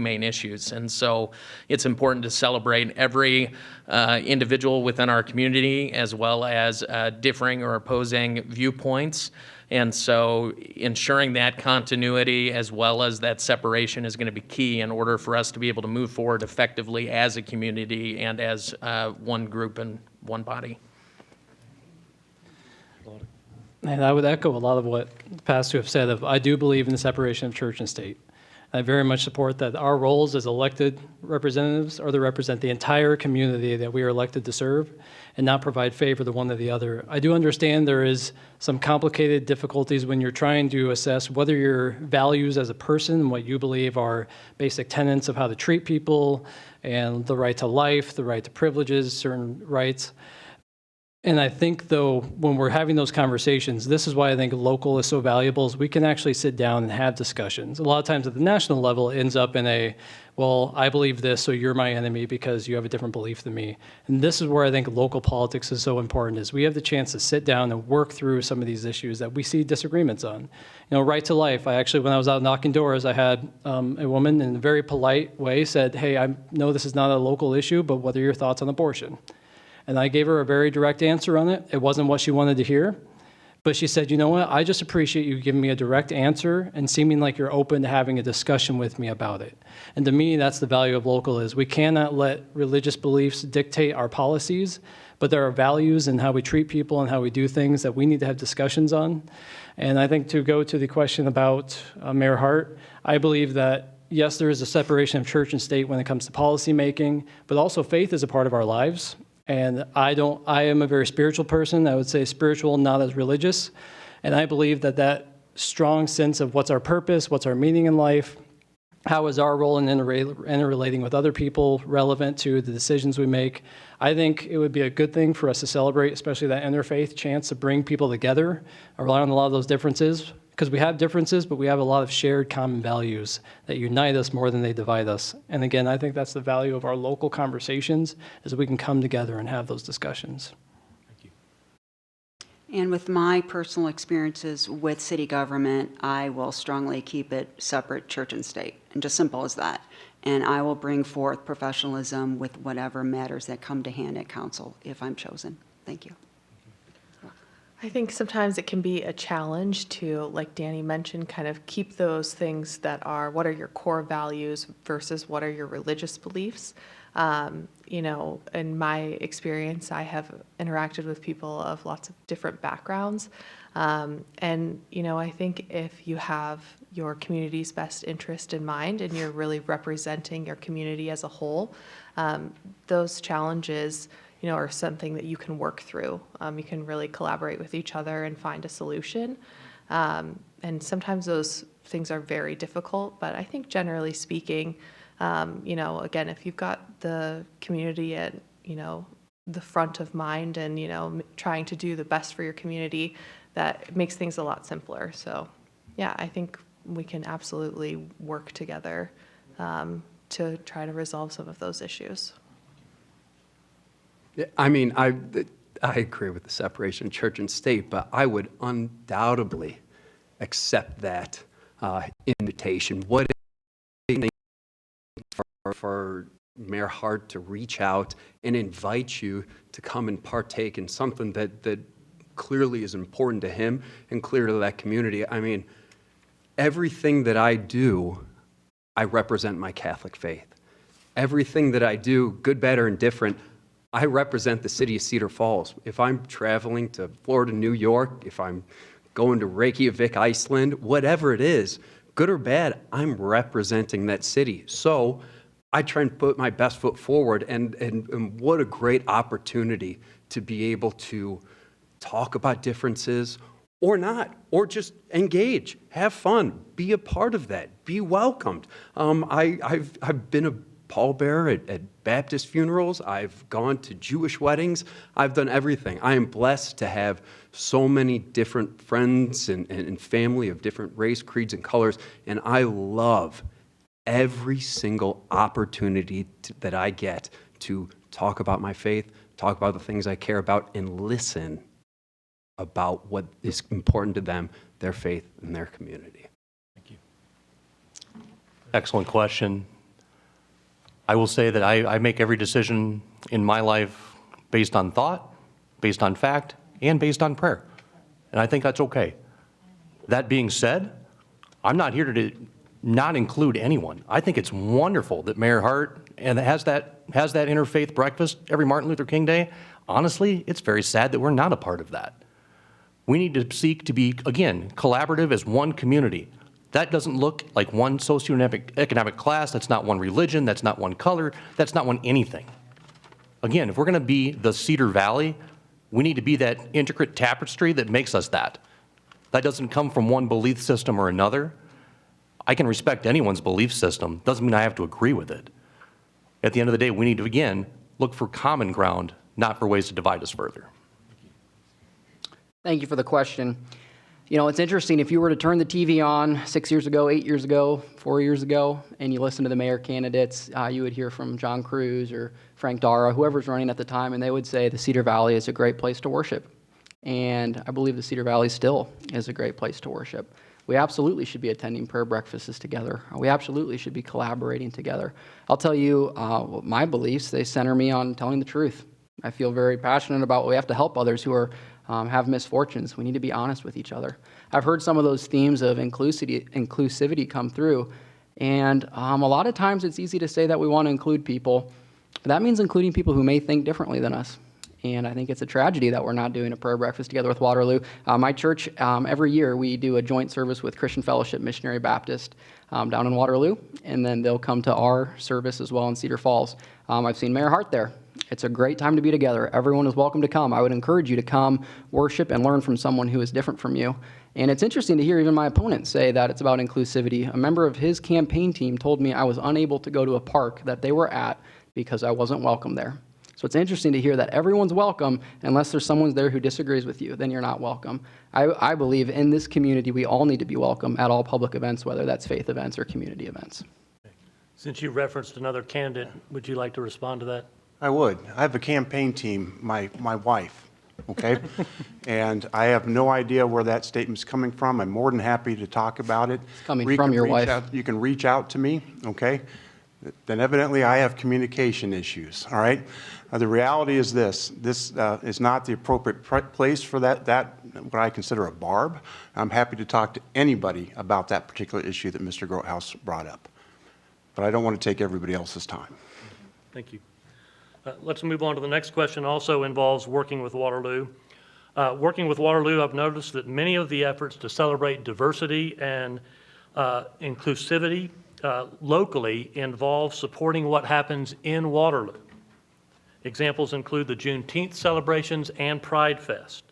main issues. And so it's important to celebrate every individual within our community as well as differing or opposing viewpoints. And so ensuring that continuity as well as that separation is going to be key in order for us to be able to move forward effectively as a community and as one group and one body. And I would echo a lot of what the past two have said. I do believe in the separation of church and state. I very much support that our roles as elected representatives are to represent the entire community that we are elected to serve and not provide favor to one or the other. I do understand there is some complicated difficulties when you're trying to assess whether your values as a person, what you believe are basic tenets of how to treat people and the right to life, the right to privileges, certain rights. And I think, though, when we're having those conversations, this is why I think local is so valuable, is we can actually sit down and have discussions. A lot of times at the national level, it ends up in a, well, I believe this, so you're my enemy because you have a different belief than me. And this is where I think local politics is so important, is we have the chance to sit down and work through some of these issues that we see disagreements on. Right to life, when I was out knocking doors, I had a woman in a very polite way said, hey, I know this is not a local issue, but what are your thoughts on abortion? And I gave her a very direct answer on it. It wasn't what she wanted to hear. But she said, you know what, I just appreciate you giving me a direct answer and seeming like you're open to having a discussion with me about it. And to me, that's the value of local, is we cannot let religious beliefs dictate our policies, but there are values in how we treat people and how we do things that we need to have discussions on. And I think to go to the question about Mayor Hart, I believe that yes, there is a separation of church and state when it comes to policy making, but also faith is a part of our lives. And I am a very spiritual person. I would say spiritual, not as religious. And I believe that strong sense of what's our purpose, what's our meaning in life, How is our role in interrelating with other people relevant to the decisions we make? I think it would be a good thing for us to celebrate, especially that interfaith chance to bring people together around a lot of those differences, because we have differences, but we have a lot of shared common values that unite us more than they divide us. And again, I think that's the value of our local conversations, is we can come together and have those discussions. And with my personal experiences with city government, I will strongly keep it separate, church and state, and just simple as that. And I will bring forth professionalism with whatever matters that come to hand at council if I'm chosen. Thank you. I think sometimes it can be a challenge to, like Danny mentioned, kind of keep those things that are, what are your core values versus what are your religious beliefs. You know, in my experience, I have interacted with people of lots of different backgrounds. And, you know, I think if you have your community's best interest in mind and you're really representing your community as a whole, those challenges, you know, are something that you can work through. You can really collaborate with each other and find a solution. And sometimes those things are very difficult, but I think generally speaking, you know, again, if you've got the community at, you know, the front of mind and, you know, trying to do the best for your community, that makes things a lot simpler. So, yeah, I think we can absolutely work together to try to resolve some of those issues. I mean, I agree with the separation of church and state, but I would undoubtedly accept that invitation. What for Mayor Hart to reach out and invite you to come and partake in something that clearly is important to him and clear to that community. I mean, everything that I do, I represent my Catholic faith. Everything that I do, good, bad, or indifferent, I represent the city of Cedar Falls. If I'm traveling to Florida, New York, if I'm going to Reykjavik, Iceland, whatever it is, good or bad, I'm representing that city. So I try and put my best foot forward, and what a great opportunity to be able to talk about differences or not, or just engage, have fun, be a part of that, be welcomed. I've been a pallbearer at Baptist funerals. I've gone to Jewish weddings. I've done everything. I am blessed to have so many different friends and family of different race, creeds, and colors, and I love every single opportunity that I get to talk about my faith, talk about the things I care about, and listen about what is important to them, their faith, and their community. Thank you. Excellent question. I will say that I make every decision in my life based on thought, based on fact, and based on prayer. And I think that's okay. That being said, I'm not here to not include anyone. I think it's wonderful that Mayor Hart has that interfaith breakfast every Martin Luther King Day. Honestly, it's very sad that we're not a part of that. We need to seek to be, again, collaborative as one community. That doesn't look like one socioeconomic class. That's not one religion. That's not one color. That's not one anything. Again, if we're going to be the Cedar Valley, we need to be that intricate tapestry that makes us that. That doesn't come from one belief system or another. I can respect anyone's belief system. Doesn't mean I have to agree with it. At the end of the day, we need to, again, look for common ground, not for ways to divide us further. Thank you for the question. You know, it's interesting, if you were to turn the TV on 6 years ago, 8 years ago, 4 years ago, and you listen to the mayor candidates, you would hear from John Cruz or Frank Dara, whoever's running at the time, and they would say the Cedar Valley is a great place to worship. And I believe the Cedar Valley still is a great place to worship. We absolutely should be attending prayer breakfasts together. We absolutely should be collaborating together. I'll tell you my beliefs, they center me on telling the truth. I feel very passionate about we have to help others who are have misfortunes. We need to be honest with each other. I've heard some of those themes of inclusivity come through, and a lot of times it's easy to say that we want to include people, but that means including people who may think differently than us. And I think it's a tragedy that we're not doing a prayer breakfast together with Waterloo. My church, every year we do a joint service with Christian Fellowship Missionary Baptist down in Waterloo, and then they'll come to our service as well in Cedar Falls. I've seen Mayor Hart there, It's a great time to be together. Everyone is welcome to come. I would encourage you to come, worship, and learn from someone who is different from you. And it's interesting to hear even my opponent say that it's about inclusivity. A member of his campaign team told me I was unable to go to a park that they were at because I wasn't welcome there. So it's interesting to hear that everyone's welcome unless there's someone there who disagrees with you, then you're not welcome. I believe in this community we all need to be welcome at all public events, whether that's faith events or community events. Since you referenced another candidate, would you like to respond to that? I would. I have a campaign team, my wife, okay? And I have no idea where that statement's coming from. I'm more than happy to talk about it. It's coming from your wife. You can reach out to me, okay? Then evidently I have communication issues, all right? The reality is this is not the appropriate place for that what I consider a barb. I'm happy to talk to anybody about that particular issue that Mr. Grotehouse brought up. But I don't want to take everybody else's time. Thank you. Let's move on to the next question. Also involves working with Waterloo. Working with Waterloo, I've noticed that many of the efforts to celebrate diversity and inclusivity locally involve supporting what happens in Waterloo. Examples include the Juneteenth celebrations and Pride Fest.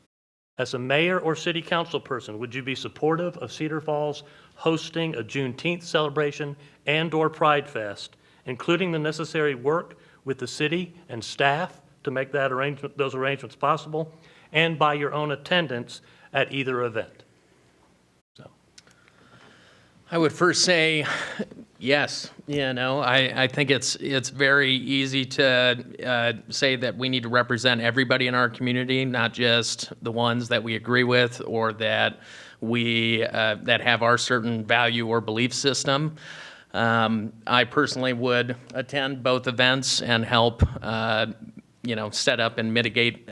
As a mayor or city council person, would you be supportive of Cedar Falls hosting a Juneteenth celebration and/or Pride Fest, including the necessary work with the city and staff to make those arrangements possible, and by your own attendance at either event? I would first say yes. I think it's very easy to say that we need to represent everybody in our community, not just the ones that we agree with or that that have our certain value or belief system. I personally would attend both events and help, set up and mitigate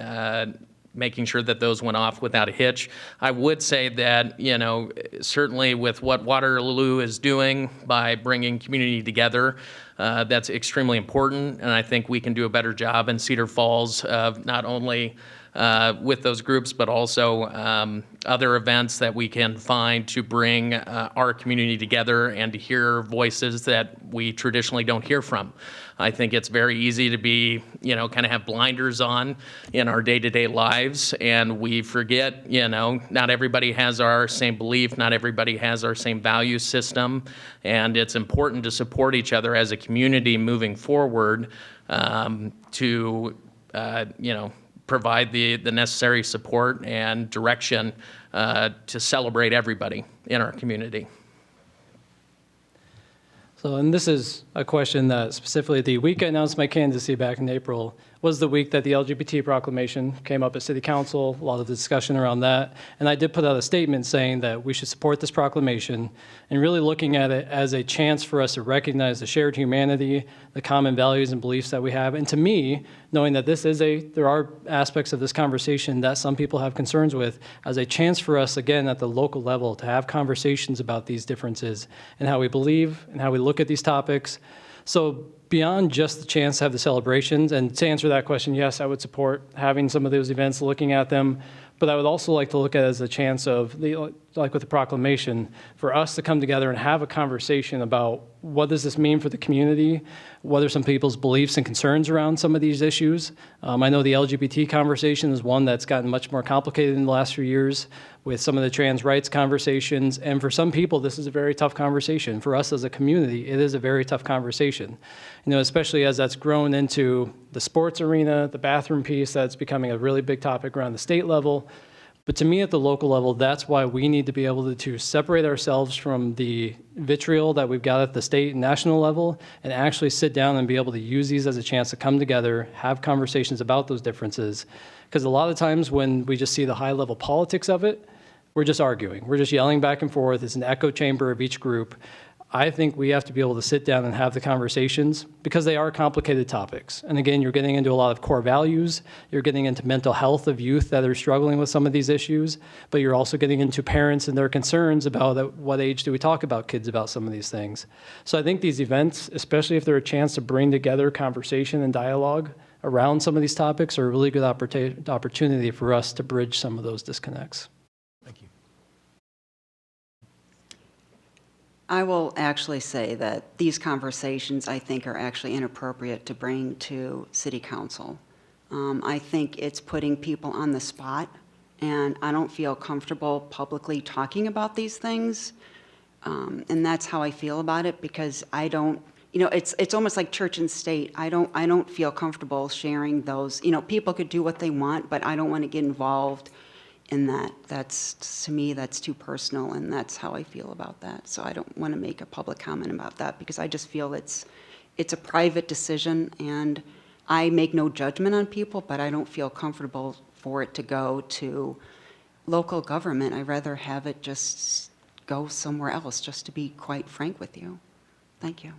making sure that those went off without a hitch. I would say that, certainly with what Waterloo is doing by bringing community together, that's extremely important. And I think we can do a better job in Cedar Falls of not only with those groups, but also other events that we can find to bring our community together and to hear voices that we traditionally don't hear from. I think it's very easy to be, kind of have blinders on in our day-to-day lives, and we forget, not everybody has our same belief, not everybody has our same value system, and it's important to support each other as a community moving forward to, provide the necessary support and direction to celebrate everybody in our community. So, and this is a question that specifically the week I announced my candidacy back in April was the week that the LGBT proclamation came up at City Council, a lot of discussion around that. And I did put out a statement saying that we should support this proclamation and really looking at it as a chance for us to recognize the shared humanity, the common values and beliefs that we have. And to me, knowing that there are aspects of this conversation that some people have concerns with, as a chance for us, again, at the local level to have conversations about these differences and how we believe and how we look at these topics. So beyond just the chance to have the celebrations, and to answer that question, yes, I would support having some of those events, looking at them, but I would also like to look at it as a chance of, like with the proclamation, for us to come together and have a conversation about what does this mean for the community, what are some people's beliefs and concerns around some of these issues. I know the LGBT conversation is one that's gotten much more complicated in the last few years with some of the trans rights conversations, and for some people, this is a very tough conversation. For us as a community, it is a very tough conversation. Especially as that's grown into the sports arena, the bathroom piece, that's becoming a really big topic around the state level. But to me, at the local level, that's why we need to be able to separate ourselves from the vitriol that we've got at the state and national level and actually sit down and be able to use these as a chance to come together, have conversations about those differences. Because a lot of times when we just see the high-level politics of it, we're just arguing. We're just yelling back and forth. It's an echo chamber of each group. I think we have to be able to sit down and have the conversations because they are complicated topics. And again, you're getting into a lot of core values. You're getting into mental health of youth that are struggling with some of these issues, but you're also getting into parents and their concerns about at what age do we talk about kids about some of these things. So I think these events, especially if they're a chance to bring together conversation and dialogue around some of these topics, are a really good opportunity for us to bridge some of those disconnects. Thank you. I will actually say that these conversations, I think, are actually inappropriate to bring to city council. I think it's putting people on the spot, and I don't feel comfortable publicly talking about these things. And that's how I feel about it, because I don't, it's almost like church and state. I don't feel comfortable sharing those. People could do what they want, but I don't want to get involved in that. To me, that's too personal, and that's how I feel about that. So I don't want to make a public comment about that, because I just feel it's a private decision, and I make no judgment on people, but I don't feel comfortable for it to go to local government. I'd rather have it just go somewhere else, just to be quite frank with you. Thank you.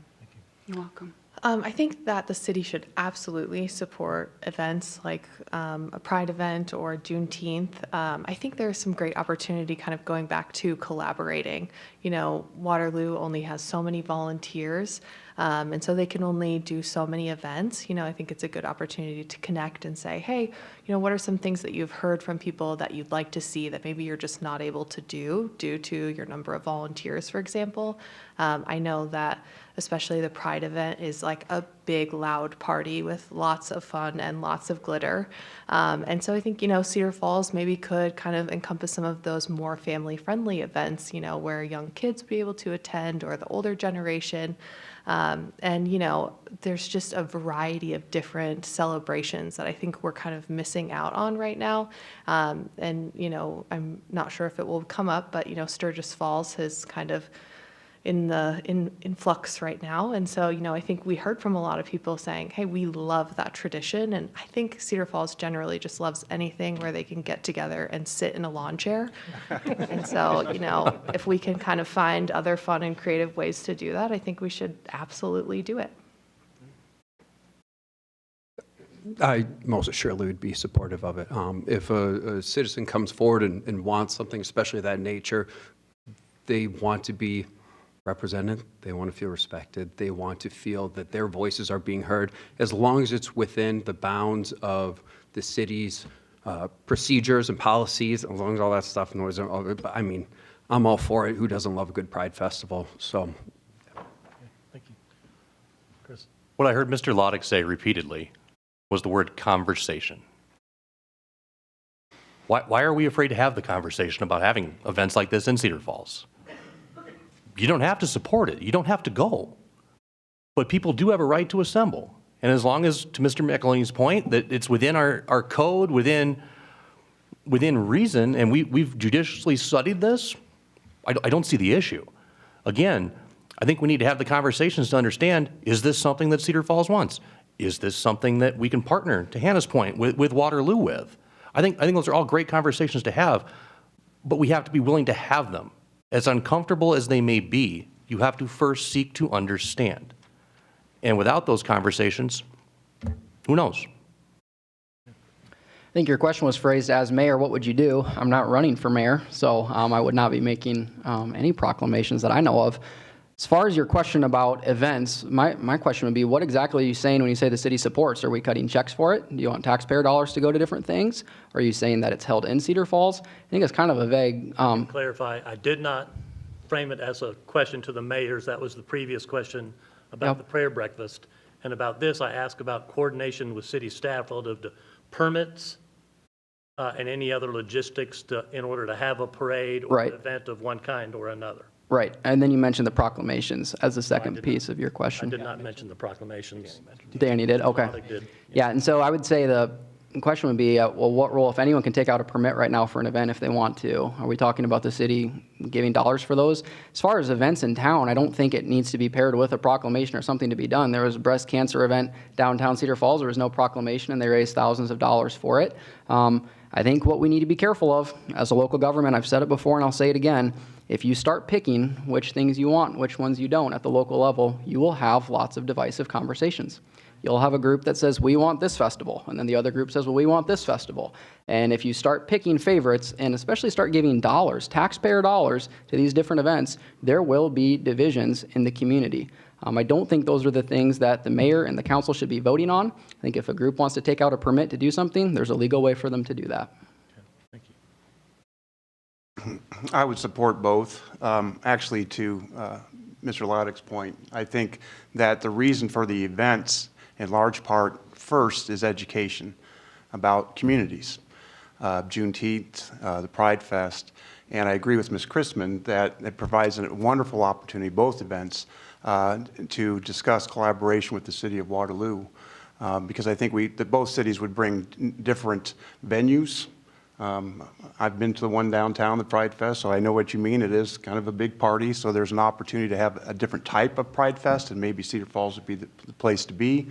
You're welcome. I think that the city should absolutely support events like a Pride event or Juneteenth. I think there's some great opportunity kind of going back to collaborating. Waterloo only has so many volunteers, and so they can only do so many events. I think it's a good opportunity to connect and say, hey, what are some things that you've heard from people that you'd like to see that maybe you're just not able to do due to your number of volunteers, for example. I know that especially the Pride event is like a big, loud party with lots of fun and lots of glitter. And so I think, Cedar Falls maybe could kind of encompass some of those more family-friendly events, where young kids would be able to attend, or the older generation. And, there's just a variety of different celebrations that I think we're kind of missing out on right now. And, I'm not sure if it will come up, but, Sturgis Falls has kind of in flux right now. And so, I think we heard from a lot of people saying, hey, we love that tradition. And I think Cedar Falls generally just loves anything where they can get together and sit in a lawn chair. And so, if we can kind of find other fun and creative ways to do that, I think we should absolutely do it. I most assuredly would be supportive of it. If a citizen comes forward and wants something, especially of that nature, they want to be represented, they want to feel respected, they want to feel that their voices are being heard, as long as it's within the bounds of the city's procedures and policies, as long as all that stuff noise. I mean, I'm all for it. Who doesn't love a good Pride Festival? So, Thank you. Chris? What I heard Mr. Loddick say repeatedly was the word conversation. Why are we afraid to have the conversation about having events like this in Cedar Falls? You don't have to support it. You don't have to go. But people do have a right to assemble. And as long as, to Mr. McElhaney's point, that it's within our code, within reason, and we've judiciously studied this, I don't see the issue. Again, I think we need to have the conversations to understand, is this something that Cedar Falls wants? Is this something that we can partner, to Hannah's point, with Waterloo with? I think those are all great conversations to have, but we have to be willing to have them. As uncomfortable as they may be, you have to first seek to understand. And without those conversations, who knows? I think your question was phrased as, Mayor, what would you do? I'm not running for mayor, so I would not be making any proclamations that I know of. As far as your question about events, my question would be, what exactly are you saying when you say the city supports? Are we cutting checks for it? Do you want taxpayer dollars to go to different things? Or are you saying that it's held in Cedar Falls? I think it's kind of a vague... To clarify, I did not frame it as a question to the mayors. That was the previous question about the prayer breakfast. And about this, I asked about coordination with city staff relative to permits and any other logistics in order to have a parade or an event of one kind or another. Right, and then you mentioned the proclamations as the second piece of your question. I did not mention the proclamations. Danny did, okay. Loddick did. Yeah, and so I would say the question would be, well, what role, if anyone can take out a permit right now for an event if they want to? Are we talking about the city giving dollars for those? As far as events in town, I don't think it needs to be paired with a proclamation or something to be done. There was a breast cancer event downtown Cedar Falls. There was no proclamation, and they raised thousands of dollars for it. I think what we need to be careful of as a local government, I've said it before and I'll say it again, if you start picking which things you want, which ones you don't at the local level, you will have lots of divisive conversations. You'll have a group that says, we want this festival, and then the other group says, well, we want this festival. And if you start picking favorites, and especially start giving dollars, taxpayer dollars, to these different events, there will be divisions in the community. I don't think those are the things that the mayor and the council should be voting on. I think if a group wants to take out a permit to do something, there's a legal way for them to do that. Thank you. I would support both. Actually, to Mr. Laddick's point. I think that the reason for the events, in large part, first is education about communities. Juneteenth, the Pride Fest, and I agree with Ms. Chrisman that it provides a wonderful opportunity, both events, to discuss collaboration with the City of Waterloo, because I think that both cities would bring different venues. I've been to the one downtown, the Pride Fest, so I know what you mean. It is kind of a big party, so there's an opportunity to have a different type of Pride Fest, and maybe Cedar Falls would be the place to be.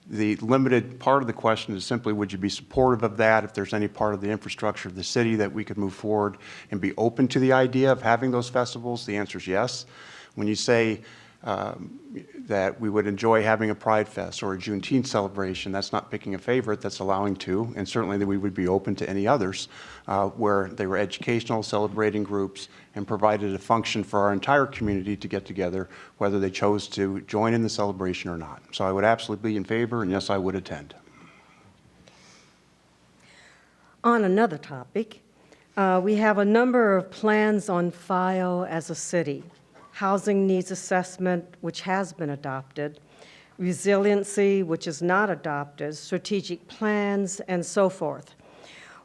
The limited part of the question is simply, would you be supportive of that if there's any part of the infrastructure of the city that we could move forward and be open to the idea of having those festivals? The answer is yes. When you say that we would enjoy having a Pride Fest or a Juneteenth celebration, that's not picking a favorite, that's allowing to, and certainly that we would be open to any others where they were educational, celebrating groups, and provided a function for our entire community to get together, whether they chose to join in the celebration or not. So I would absolutely be in favor, and yes, I would attend. On another topic, we have a number of plans on file as a city. Housing needs assessment, which has been adopted, resiliency, which is not adopted, strategic plans, and so forth.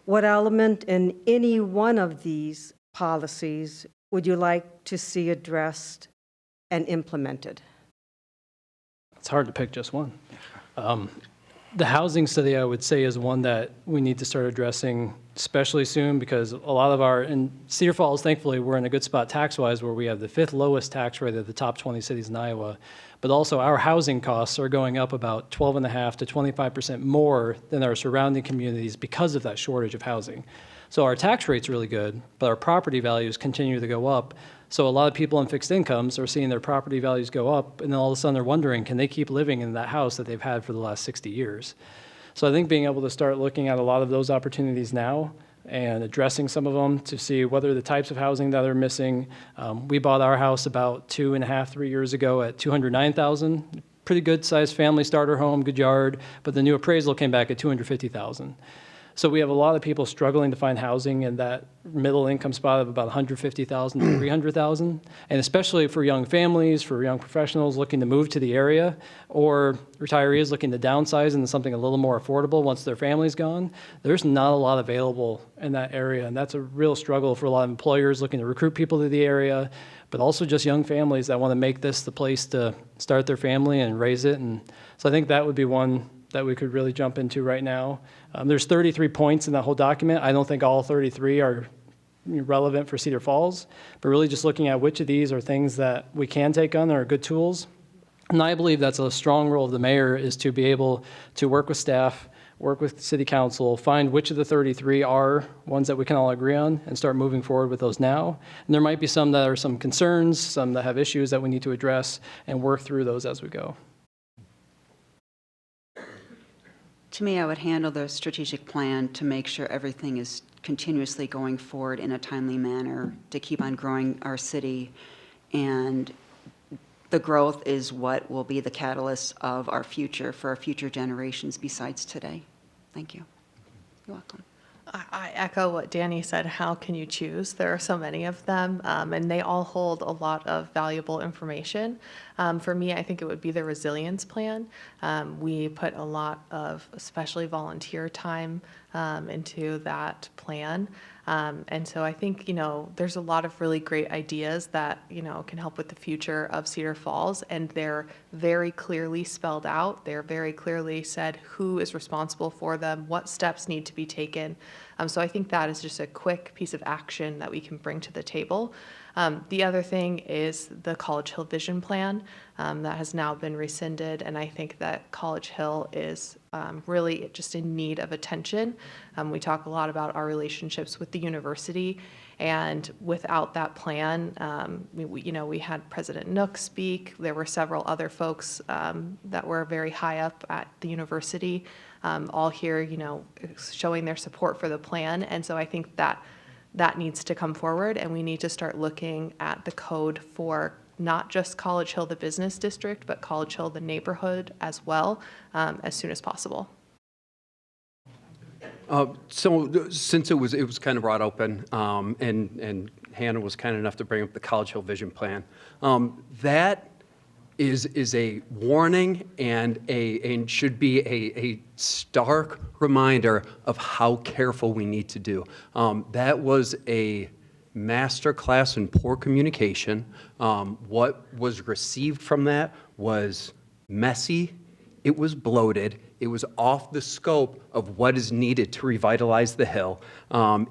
What element in any one of these policies would you like to see addressed and implemented? It's hard to pick just one. The housing study, I would say, is one that we need to start addressing, especially soon, because a lot of in Cedar Falls, thankfully, we're in a good spot tax-wise, where we have the 5th lowest tax rate of the top 20 cities in Iowa. But also, our housing costs are going up about 12.5% to 25% more than our surrounding communities because of that shortage of housing. So our tax rate's really good, but our property values continue to go up. So a lot of people on fixed incomes are seeing their property values go up, and then all of a sudden they're wondering, can they keep living in that house that they've had for the last 60 years? So I think being able to start looking at a lot of those opportunities now and addressing some of them to see whether the types of housing that are missing. We bought our house about 2.5, 3 years ago at $209,000. Pretty good sized family starter home, good yard, but the new appraisal came back at $250,000. So we have a lot of people struggling to find housing in that middle income spot of about $150,000 to $300,000, and especially for young families, for young professionals looking to move to the area, or retirees looking to downsize into something a little more affordable once their family's gone. There's not a lot available in that area, and that's a real struggle for a lot of employers looking to recruit people to the area, but also just young families that want to make this the place to start their family and raise it. And so I think that would be one that we could really jump into right now. There's 33 points in that whole document. I don't think all 33 are relevant for Cedar Falls, but really just looking at which of these are things that we can take on that are good tools. And I believe that's a strong role of the mayor, is to be able to work with staff, work with city council, find which of the 33 are ones that we can all agree on, and start moving forward with those now. And there might be some that are some concerns, some that have issues that we need to address, and work through those as we go. To me, I would handle the strategic plan to make sure everything is continuously going forward in a timely manner to keep on growing our city. And the growth is what will be the catalyst of our future for our future generations besides today. Thank you. You're welcome. I echo what Danny said. How can you choose? There are so many of them, and they all hold a lot of valuable information. For me, I think it would be the resilience plan. We put a lot of, especially volunteer time, into that plan. And so I think, there's a lot of really great ideas that, can help with the future of Cedar Falls, and they're very clearly spelled out. They're very clearly said who is responsible for them, what steps need to be taken. So I think that is just a quick piece of action that we can bring to the table. The other thing is the College Hill Vision Plan that has now been rescinded, and I think that College Hill is really just in need of attention. We talk a lot about our relationships with the university, and without that plan, we had President Nook speak. There were several other folks that were very high up at the university, all here, showing their support for the plan. And so I think that needs to come forward, and we need to start looking at the code for not just College Hill, the business district, but College Hill, the neighborhood as well, as soon as possible. So since it was kind of brought open and Hannah was kind enough to bring up the College Hill Vision Plan. That is a warning and should be a stark reminder of how careful we need to do. That was a master class in poor communication. What was received from that was messy, it was bloated, it was off the scope of what is needed to revitalize the Hill.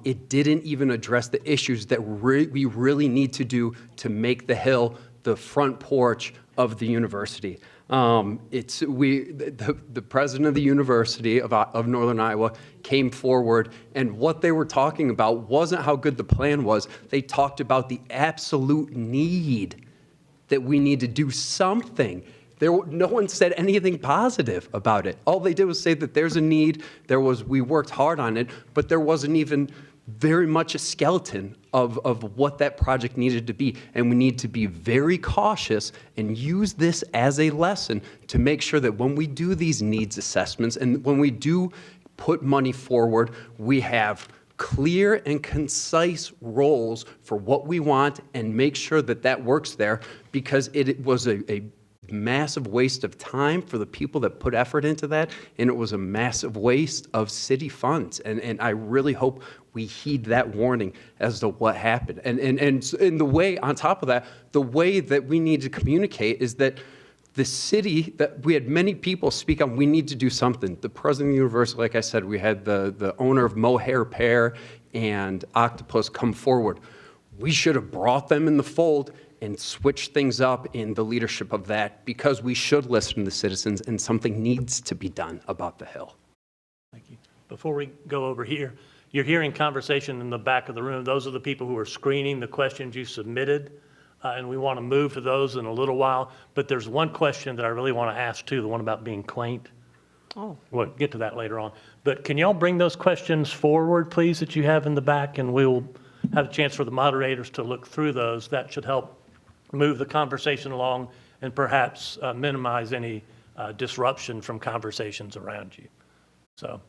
It didn't even address the issues that we really need to do to make the Hill the front porch of the university. The president of the University of Northern Iowa came forward, and what they were talking about wasn't how good the plan was. They talked about the absolute need that we need to do something. No one said anything positive about it. All they did was say that there's a need, we worked hard on it, but there wasn't even very much a skeleton of what that project needed to be. And we need to be very cautious and use this as a lesson to make sure that when we do these needs assessments and when we do put money forward, we have clear and concise roles for what we want and make sure that that works there, because it was a massive waste of time for the people that put effort into that, and it was a massive waste of city funds. And I really hope we heed that warning as to what happened. And the way, on top of that, the way that we need to communicate is that the city, that we had many people speak on, we need to do something. The president of the university, like I said, we had the owner of Mohair Pear and Octopus come forward. We should have brought them in the fold and switch things up in the leadership of that, because we should listen to the citizens and something needs to be done about the Hill. Thank you. Before we go over here, you're hearing conversation in the back of the room. Those are the people who are screening the questions you submitted, and we want to move to those in a little while. But there's one question that I really want to ask too, the one about being quaint. Oh. We'll get to that later on. But can y'all bring those questions forward, please, that you have in the back, and we'll have a chance for the moderators to look through those. That should help move the conversation along and perhaps minimize any disruption from conversations around you. So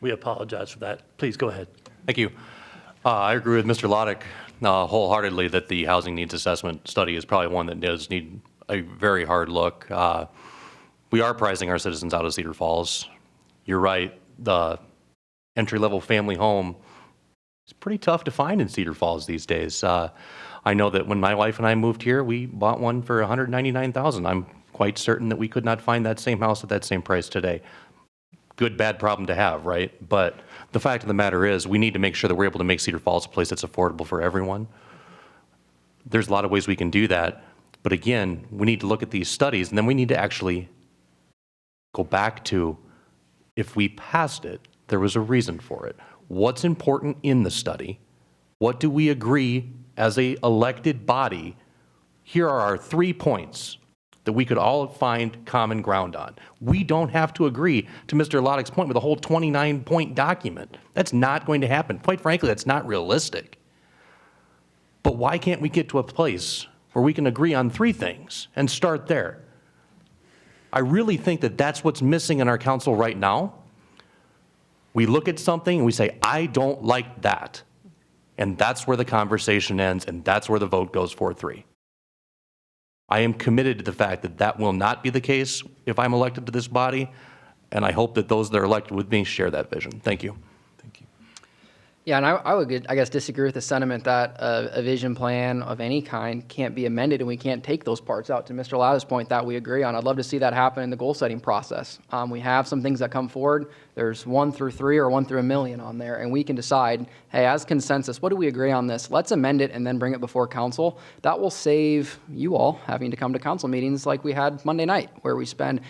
we apologize for that. Please go ahead. Thank you. I agree with Mr. Loddick wholeheartedly that the housing needs assessment study is probably one that does need a very hard look. We are pricing our citizens out of Cedar Falls. You're right, the entry-level family home is pretty tough to find in Cedar Falls these days. I know that when my wife and I moved here, we bought one for $199,000. I'm quite certain that we could not find that same house at that same price today. Good, bad problem to have, right? But the fact of the matter is we need to make sure that we're able to make Cedar Falls a place that's affordable for everyone. There's a lot of ways we can do that. But again, we need to look at these studies, and then we need to actually go back to, if we passed it, there was a reason for it. What's important in the study? What do we agree as a elected body? Here are our 3 points that we could all find common ground on. We don't have to agree to Mr. Loddick's point with a whole 29-point document. That's not going to happen. Quite frankly, that's not realistic. But why can't we get to a place where we can agree on 3 things and start there? I really think that that's what's missing in our council right now. We look at something and we say, I don't like that. And that's where the conversation ends, and that's where the vote goes 4-3. I am committed to the fact that that will not be the case if I'm elected to this body, and I hope that those that are elected with me share that vision. Thank you. Thank you. Yeah, and I would, I guess, disagree with the sentiment that a vision plan of any kind can't be amended and we can't take those parts out. To Mr. Lauda's point, that we agree on. I'd love to see that happen in the goal-setting process. We have some things that come forward. There's 1 through 3 or 1 through 1,000,000 on there, and we can decide, hey, as consensus, what do we agree on this? Let's amend it and then bring it before council. That will save you all having to come to council meetings like we had Monday night, where we spend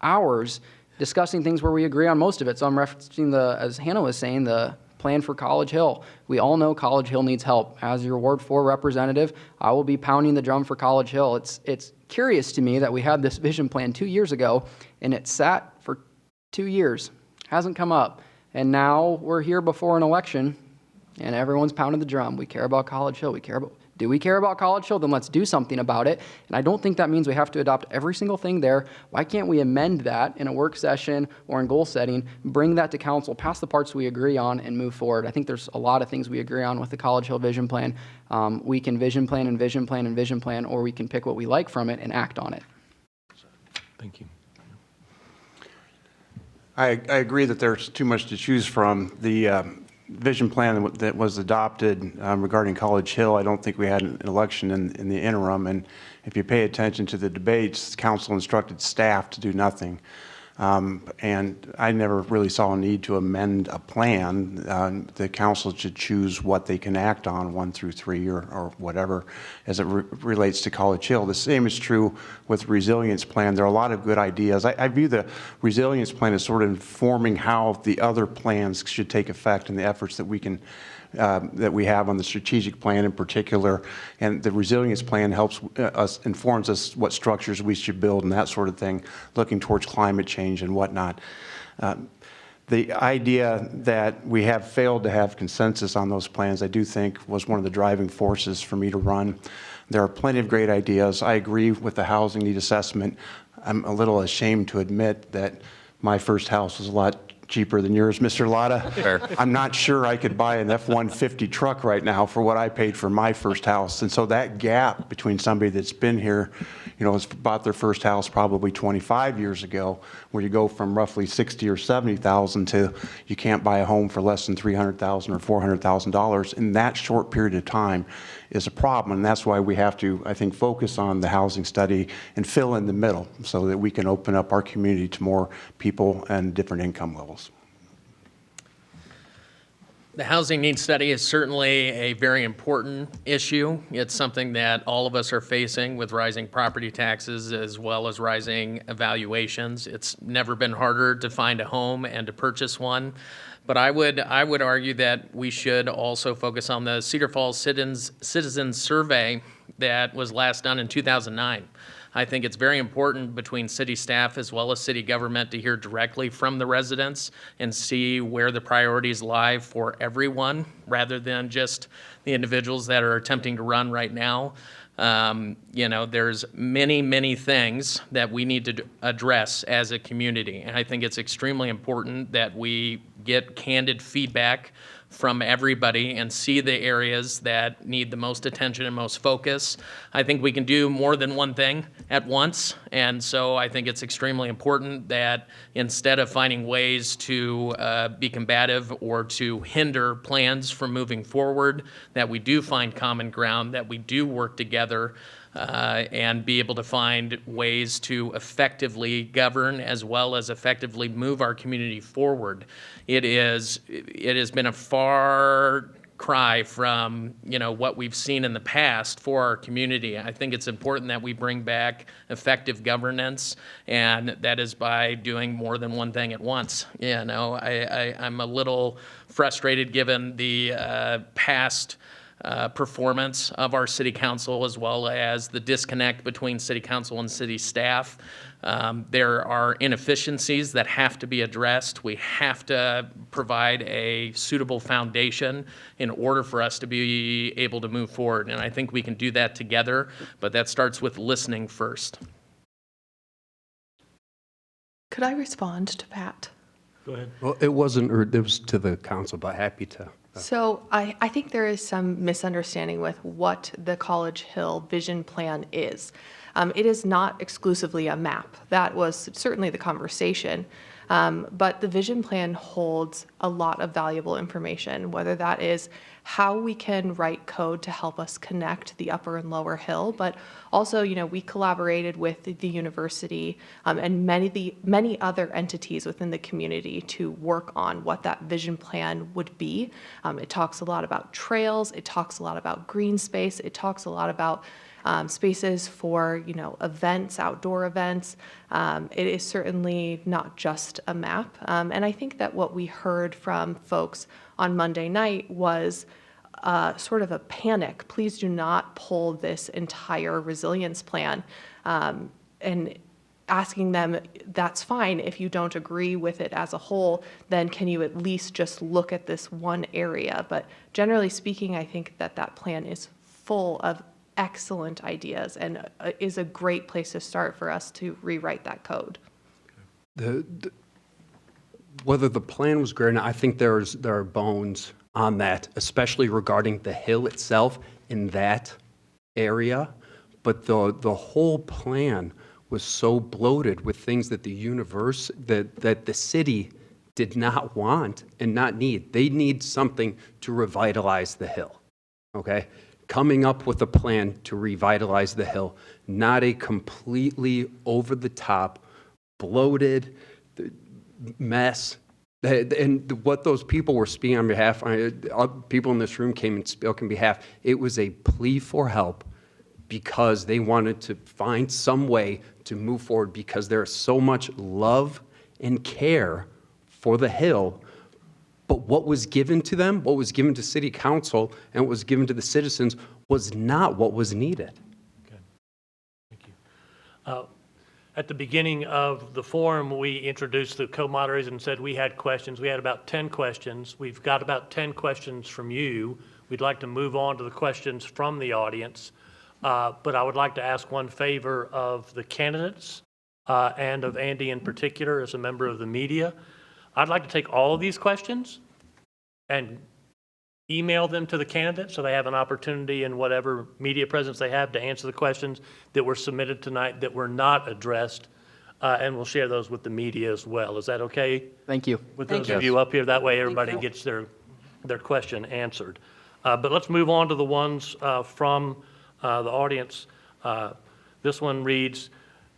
hours discussing things where we agree on most of it. So I'm referencing as Hannah was saying, the plan for College Hill. We all know College Hill needs help. As your Ward 4 representative, I will be pounding the drum for College Hill. It's curious to me that we had this vision plan 2 years ago, and it sat for 2 years, hasn't come up, and now we're here before an election, and everyone's pounding the drum. We care about College Hill. We care about Do we care about College Hill? Then let's do something about it. And I don't think that means we have to adopt every single thing there. Why can't we amend that in a work session or in goal setting, bring that to council, pass the parts we agree on, and move forward? I think there's a lot of things we agree on with the College Hill vision plan. We can vision plan and vision plan and vision plan, or we can pick what we like from it and act on it. Thank you. I agree that there's too much to choose from. The vision plan that was adopted regarding College Hill, I don't think we had an election in the interim. And if you pay attention to the debates, council instructed staff to do nothing. And I never really saw a need to amend a plan. The council should choose what they can act on, 1 through 3 or whatever, as it relates to College Hill. The same is true with the resilience plan. There are a lot of good ideas. I view the resilience plan as sort of informing how the other plans should take effect and the efforts that we can that we have on the strategic plan in particular, and the resilience plan helps informs us what structures we should build and that sort of thing, looking towards climate change and whatnot. The idea that we have failed to have consensus on those plans, I do think, was one of the driving forces for me to run. There are plenty of great ideas. I agree with the housing need assessment. I'm a little ashamed to admit that my first house was a lot cheaper than yours, Mr. Lotta. Fair. I'm not sure I could buy an F-150 truck right now for what I paid for my first house. And so that gap between somebody that's been here, has bought their first house probably 25 years ago, where you go from roughly 60 or 70,000 to you can't buy a home for less than $300,000 or $400,000 in that short period of time is a problem. And that's why we have to, I think, focus on the housing study and fill in the middle so that we can open up our community to more people and different income levels. The housing needs study is certainly a very important issue. It's something that all of us are facing with rising property taxes as well as rising valuations. It's never been harder to find a home and to purchase one. But I would argue that we should also focus on the Cedar Falls Citizens Survey that was last done in 2009. I think it's very important between city staff as well as city government to hear directly from the residents and see where the priorities lie for everyone rather than just the individuals that are attempting to run right now. There's many things that we need to address as a community. And I think it's extremely important that we get candid feedback from everybody and see the areas that need the most attention and most focus. I think we can do more than one thing at once. And so I think it's extremely important that instead of finding ways to be combative or to hinder plans from moving forward, that we do find common ground, that we do work together and be able to find ways to effectively govern as well as effectively move our community forward. It has been a far cry from what we've seen in the past for our community. I think it's important that we bring back effective governance, and that is by doing more than one thing at once. I'm a little frustrated given the past performance of our city council as well as the disconnect between city council and city staff. There are inefficiencies that have to be addressed. We have to provide a suitable foundation in order for us to be able to move forward. And I think we can do that together, but that starts with listening first. Could I respond to Pat? Go ahead. Well, it wasn't, or it was to the council, but happy to. So I think there is some misunderstanding with what the College Hill vision plan is. It is not exclusively a map. That was certainly the conversation. But the vision plan holds a lot of valuable information, whether that is how we can write code to help us connect the upper and lower hill, but also, we collaborated with the university and many other entities within the community to work on what that vision plan would be. It talks a lot about trails. It talks a lot about green space. It talks a lot about spaces for events, outdoor events. It is certainly not just a map. And I think that what we heard from folks on Monday night was sort of a panic. Please do not pull this entire resilience plan. And asking them, that's fine if you don't agree with it as a whole, then can you at least just look at this one area? But generally speaking, I think that plan is full of excellent ideas and is a great place to start for us to rewrite that code. Whether the plan was great or not, I think there are bones on that, especially regarding the hill itself in that area. But the whole plan was so bloated with things that that the city did not want and not need. They need something to revitalize the hill, okay? Coming up with a plan to revitalize the hill, not a completely over-the-top, bloated mess. And what those people were speaking on behalf, people in this room came and spoke on behalf, it was a plea for help because they wanted to find some way to move forward because there is so much love and care for the hill. But what was given to them, what was given to city council, and what was given to the citizens was not what was needed. Okay. Thank you. At the beginning of the forum, we introduced the co-moderators and said we had questions. We had about 10 questions. We've got about 10 questions from you. We'd like to move on to the questions from the audience. But I would like to ask one favor of the candidates and of Andy in particular as a member of the media. I'd like to take all of these questions and email them to the candidates so they have an opportunity in whatever media presence they have to answer the questions that were submitted tonight that were not addressed, and we'll share those with the media as well. Is that okay? Thank you. With those of you up here, that way everybody gets their question answered. But let's move on to the ones from the audience. This one reads,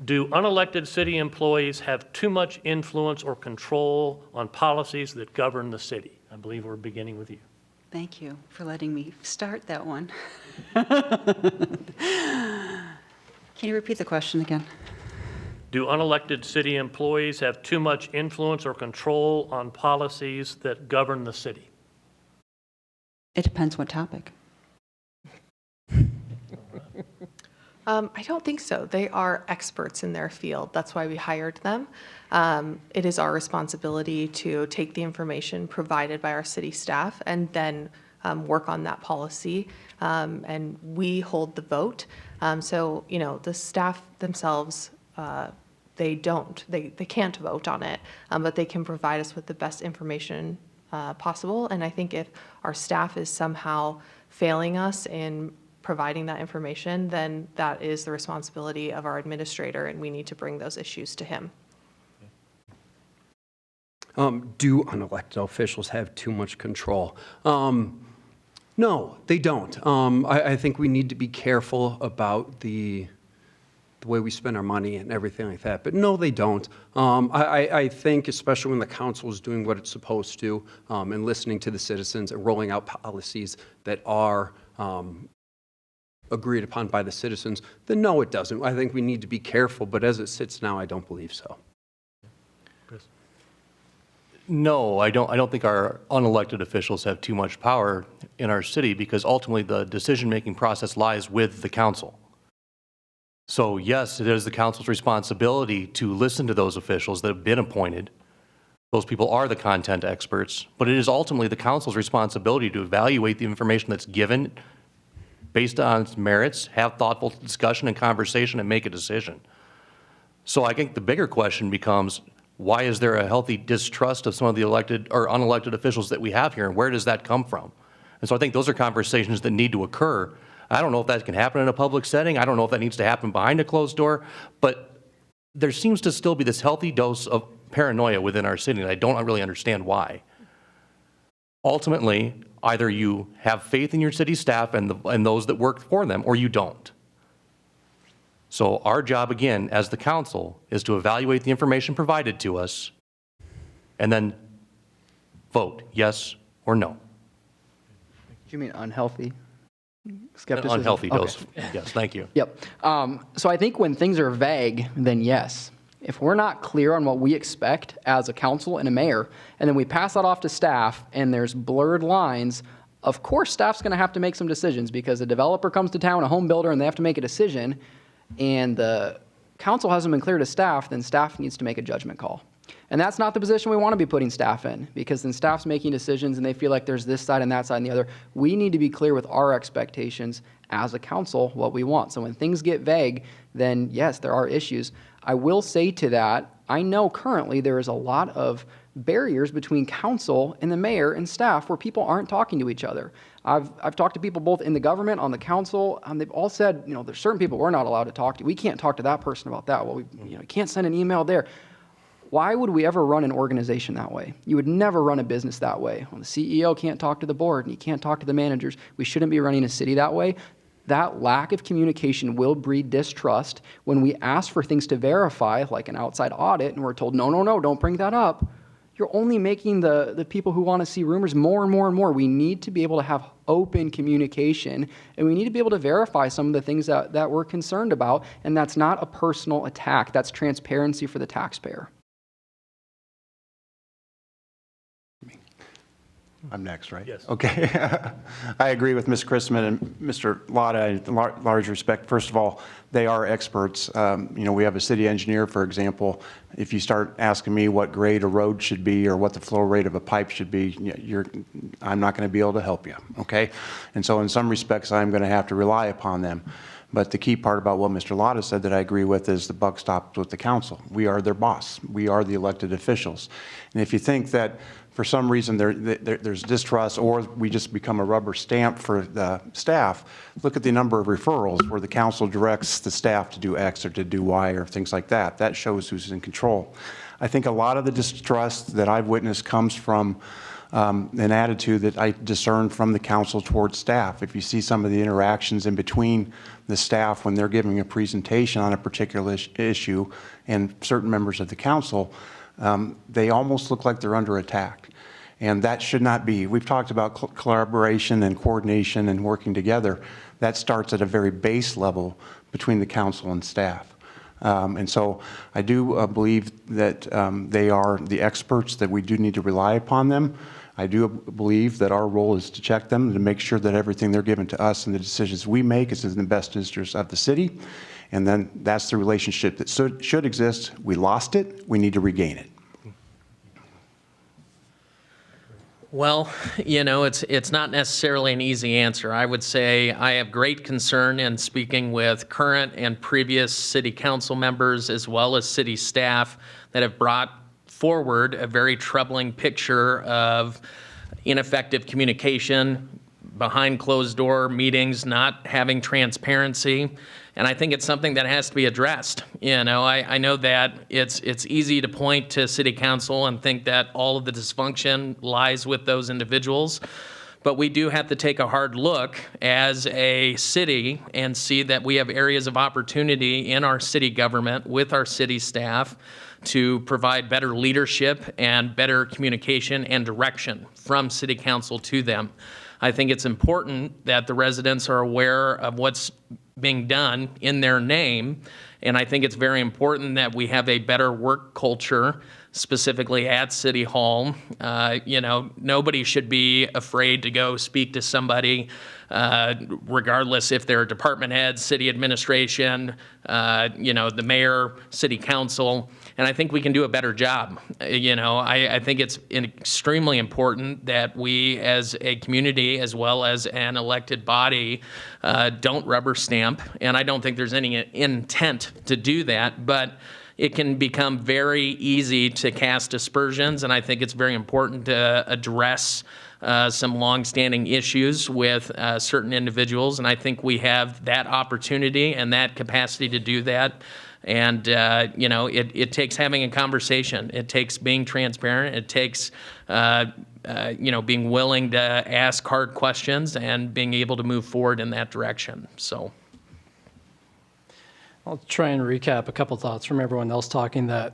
do unelected city employees have too much influence or control on policies that govern the city? I believe we're beginning with you. Thank you for letting me start that one. Can you repeat the question again? Do unelected city employees have too much influence or control on policies that govern the city? It depends what topic. I don't think so. They are experts in their field. That's why we hired them. It is our responsibility to take the information provided by our city staff and then work on that policy. And we hold the vote. So, you know, the staff themselves, they can't vote on it, but they can provide us with the best information possible. And I think if our staff is somehow failing us in providing that information, then that is the responsibility of our administrator, and we need to bring those issues to him. Do unelected officials have too much control? No, they don't. I think we need to be careful about the way we spend our money and everything like that. But no, they don't. I think, especially when the council is doing what it's supposed to and listening to the citizens and rolling out policies that are agreed upon by the citizens, then no, it doesn't. I think we need to be careful, but as it sits now, I don't believe so. Chris? No, I don't think our unelected officials have too much power in our city because ultimately the decision-making process lies with the council. So yes, it is the council's responsibility to listen to those officials that have been appointed. Those people are the content experts, but it is ultimately the council's responsibility to evaluate the information that's given based on its merits, have thoughtful discussion and conversation, and make a decision. So I think the bigger question becomes, why is there a healthy distrust of some of the elected or unelected officials that we have here, and where does that come from? And so I think those are conversations that need to occur. I don't know if that can happen in a public setting. I don't know if that needs to happen behind a closed door, but there seems to still be this healthy dose of paranoia within our city, and I don't really understand why. Ultimately, either you have faith in your city staff and those that work for them, or you don't. So our job, again, as the council, is to evaluate the information provided to us and then vote yes or no. Do you mean unhealthy An skepticism? unhealthy Okay. dose. Yes, thank you. Yep. So I think when things are vague, then yes. If we're not clear on what we expect as a council and a mayor, and then we pass that off to staff and there's blurred lines, of course staff's going to have to make some decisions because a developer comes to town, a home builder, and they have to make a decision, and the council hasn't been clear to staff, then staff needs to make a judgment call. And that's not the position we want to be putting staff in, because then staff's making decisions and they feel like there's this side and that side and the other. We need to be clear with our expectations as a council what we want. So when things get vague, then yes, there are issues. I will say to that, I know currently there is a lot of barriers between council and the mayor and staff where people aren't talking to each other. I've talked to people both in the government, on the council, and they've all said, there's certain people we're not allowed to talk to. We can't talk to that person about that. Well, we can't send an email there. Why would we ever run an organization that way? You would never run a business that way. When the CEO can't talk to the board and he can't talk to the managers, we shouldn't be running a city that way. That lack of communication will breed distrust. When we ask for things to verify, like an outside audit, and we're told, no, don't bring that up, you're only making the people who want to see rumors more and more and more. We need to be able to have open communication, and we need to be able to verify some of the things that we're concerned about, and that's not a personal attack. That's transparency for the taxpayer. I'm next, right? Yes. Okay. I agree with Ms. Chrisman and Mr. Lotta in large respect. First of all, they are experts. We have a city engineer, for example. If you start asking me what grade a road should be or what the flow rate of a pipe should be, I'm not going to be able to help you, okay? And so in some respects, I'm going to have to rely upon them. But the key part about what Mr. Lotta said that I agree with is the buck stops with the council. We are their boss. We are the elected officials. And if you think that for some reason there's distrust or we just become a rubber stamp for the staff, look at the number of referrals where the council directs the staff to do X or to do Y or things like that. That shows who's in control. I think a lot of the distrust that I've witnessed comes from an attitude that I discern from the council towards staff. If you see some of the interactions in between the staff when they're giving a presentation on a particular issue and certain members of the council, they almost look like they're under attack. And that should not be. We've talked about collaboration and coordination and working together. That starts at a very base level between the council and staff. And so I do believe that they are the experts, that we do need to rely upon them. I do believe that our role is to check them, to make sure that everything they're giving to us and the decisions we make is in the best interest of the city. And then that's the relationship that should exist. We lost it. We need to regain it. Well, it's not necessarily an easy answer. I would say I have great concern in speaking with current and previous city council members as well as city staff that have brought forward a very troubling picture of ineffective communication, behind closed door meetings, not having transparency. And I think it's something that has to be addressed. I know that it's easy to point to city council and think that all of the dysfunction lies with those individuals. But we do have to take a hard look as a city and see that we have areas of opportunity in our city government with our city staff to provide better leadership and better communication and direction from city council to them. I think it's important that the residents are aware of what's being done in their name, and I think it's very important that we have a better work culture, specifically at City Hall. Nobody should be afraid to go speak to somebody, regardless if they're a department head, city administration, the mayor, city council. And I think we can do a better job. I think it's extremely important that we as a community as well as an elected body don't rubber stamp. And I don't think there's any intent to do that, but it can become very easy to cast aspersions. And I think it's very important to address some longstanding issues with certain individuals. And I think we have that opportunity and that capacity to do that. And, it takes having a conversation. It takes being transparent. It takes, being willing to ask hard questions and being able to move forward in that direction. So I'll try and recap a couple thoughts from everyone else talking that,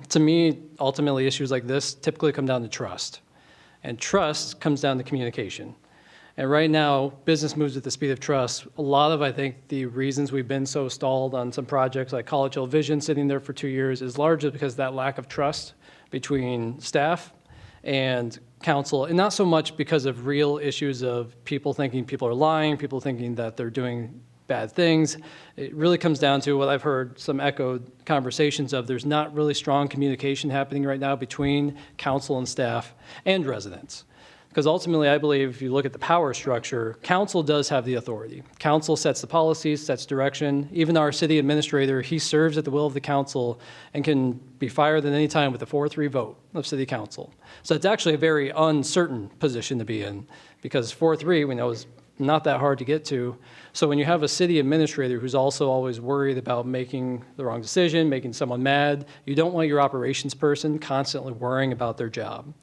to me, ultimately issues like this typically come down to trust. And trust comes down to communication. And right now, business moves at the speed of trust. A lot of, I think, the reasons we've been so stalled on some projects like College Hill Vision sitting there for 2 years is largely because of that lack of trust between staff and council, and not so much because of real issues of people thinking people are lying, people thinking that they're doing bad things. It really comes down to what I've heard some echoed conversations of. There's not really strong communication happening right now between council and staff and residents. Because ultimately, I believe if you look at the power structure, council does have the authority. Council sets the policies, sets direction. Even our city administrator, he serves at the will of the council and can be fired at any time with a 4-3 vote of city council. So it's actually a very uncertain position to be in, because 4-3 we know is not that hard to get to. So when you have a city administrator who's also always worried about making the wrong decision, making someone mad, you don't want your operations person constantly worrying about their job.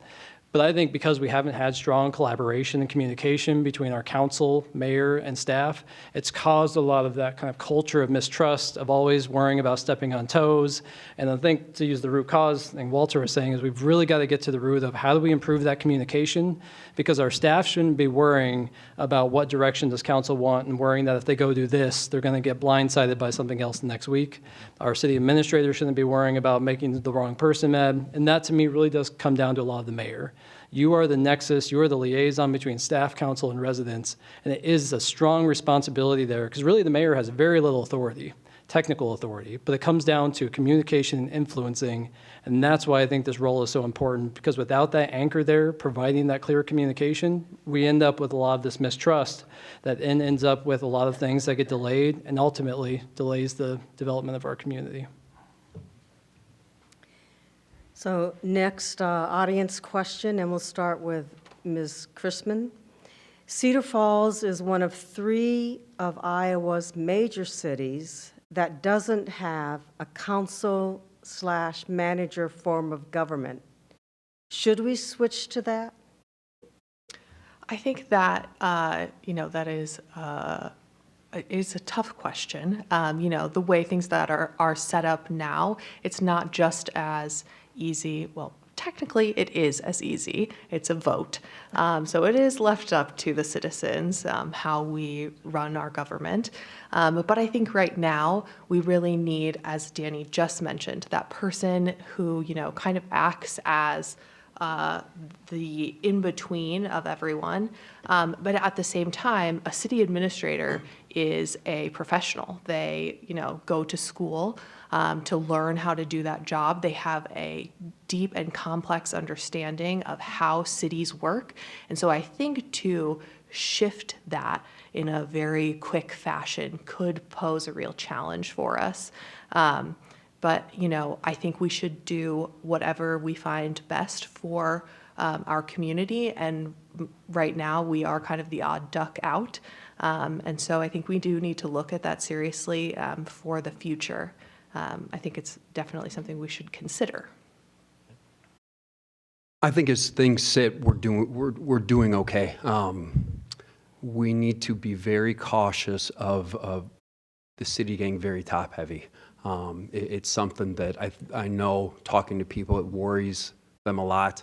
But I think because we haven't had strong collaboration and communication between our council, mayor, and staff, it's caused a lot of that kind of culture of mistrust, of always worrying about stepping on toes. And I think, to use the root cause thing Walter was saying, is we've really got to get to the root of how do we improve that communication, because our staff shouldn't be worrying about what direction does council want and worrying that if they go do this, they're going to get blindsided by something else next week. Our city administrator shouldn't be worrying about making the wrong person mad. And that, to me, really does come down to a lot of the mayor. You are the nexus, you are the liaison between staff, council, and residents, and it is a strong responsibility there, because really the mayor has very little authority, technical authority, but it comes down to communication and influencing, and that's why I think this role is so important, because without that anchor there, providing that clear communication, we end up with a lot of this mistrust that then ends up with a lot of things that get delayed and ultimately delays the development of our community. So next, audience question, and we'll start with Ms. Chrisman. Cedar Falls is one of 3 of Iowa's major cities that doesn't have a council/manager form of government. Should we switch to that? I think that, that is a tough question. The way things that are set up now, it's not just as easy. Well, technically it is as easy. It's a vote. So it is left up to the citizens how we run our government. But I think right now we really need, as Danny just mentioned, that person who, kind of acts as the in-between of everyone. But at the same time, a city administrator is a professional. They, go to school to learn how to do that job. They have a deep and complex understanding of how cities work. And so I think to shift that in a very quick fashion could pose a real challenge for us. But, I think we should do whatever we find best for our community. And right now we are kind of the odd duck out. And so I think we do need to look at that seriously for the future. I think it's definitely something we should consider. I think as things sit, we're doing okay. We need to be very cautious of the city getting very top heavy. It's something that I know, talking to people, it worries them a lot.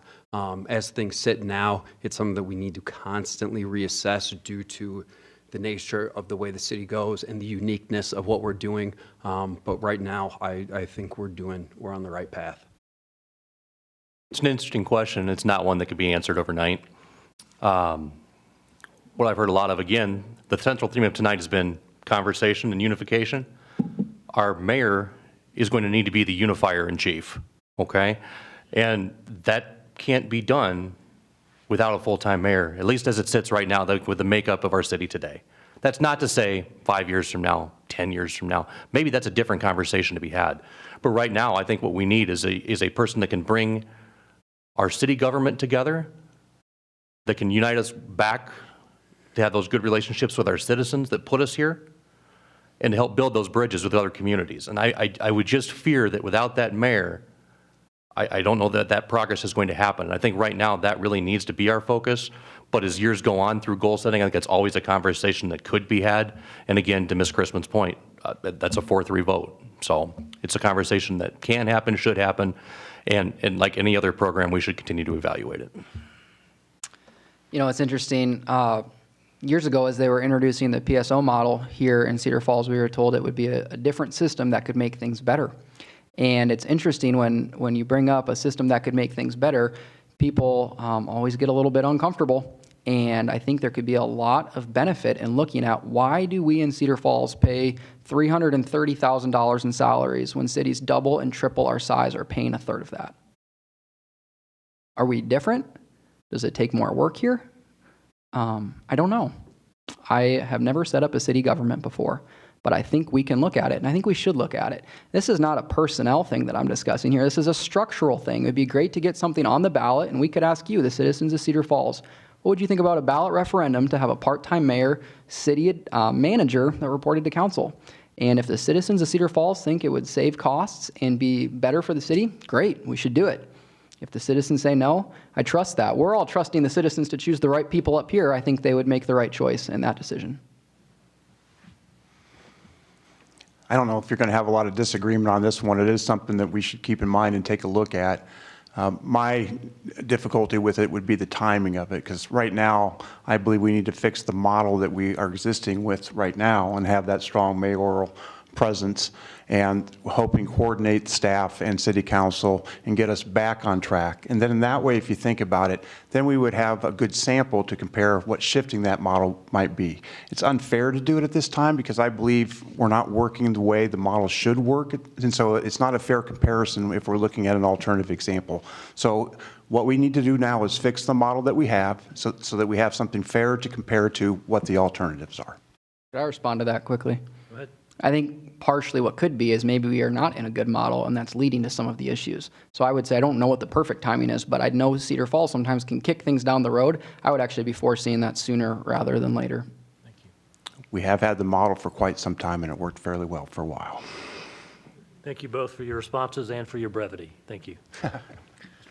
As things sit now, it's something that we need to constantly reassess due to the nature of the way the city goes and the uniqueness of what we're doing. But right now, I think we're on the right path. It's an interesting question. It's not one that could be answered overnight. What I've heard a lot of, again, the central theme of tonight has been conversation and unification. Our mayor is going to need to be the unifier in chief, okay? And that can't be done without a full-time mayor, at least as it sits right now with the makeup of our city today. That's not to say 5 years from now, 10 years from now. Maybe that's a different conversation to be had. But right now, I think what we need is a person that can bring our city government together, that can unite us back to have those good relationships with our citizens that put us here, and to help build those bridges with other communities. And I would just fear that without that mayor, I don't know that progress is going to happen. And I think right now that really needs to be our focus. But as years go on through goal setting, I think it's always a conversation that could be had. And again, to Ms. Chrisman's point, that's a 4-3 vote. So it's a conversation that can happen, should happen. And like any other program, we should continue to evaluate it. It's interesting. Years ago, as they were introducing the PSO model here in Cedar Falls, we were told it would be a different system that could make things better. And it's interesting when you bring up a system that could make things better, people always get a little bit uncomfortable. And I think there could be a lot of benefit in looking at why do we in Cedar Falls pay $330,000 in salaries when cities double and triple our size are paying a third of that? Are we different? Does it take more work here? I don't know. I have never set up a city government before, but I think we can look at it, and I think we should look at it. This is not a personnel thing that I'm discussing here. This is a structural thing. It would be great to get something on the ballot, and we could ask you, the citizens of Cedar Falls, what would you think about a ballot referendum to have a part-time mayor, city manager that reported to council? And if the citizens of Cedar Falls think it would save costs and be better for the city, great, we should do it. If the citizens say no, I trust that. We're all trusting the citizens to choose the right people up here. I think they would make the right choice in that decision. I don't know if you're going to have a lot of disagreement on this one. It is something that we should keep in mind and take a look at. My difficulty with it would be the timing of it, because right now, I believe we need to fix the model that we are existing with right now and have that strong mayoral presence, and hoping coordinate staff and city council and get us back on track. And then in that way, if you think about it, then we would have a good sample to compare what shifting that model might be. It's unfair to do it at this time because I believe we're not working the way the model should work. And so it's not a fair comparison if we're looking at an alternative example. So what we need to do now is fix the model that we have so that we have something fair to compare to what the alternatives are. Could I respond to that quickly? Go ahead. I think partially what could be is maybe we are not in a good model, and that's leading to some of the issues. So I would say I don't know what the perfect timing is, but I know Cedar Falls sometimes can kick things down the road. I would actually be foreseeing that sooner rather than later. We have had the model for quite some time, and it worked fairly well for a while. Thank you both for your responses and for your brevity. Thank you. Mr.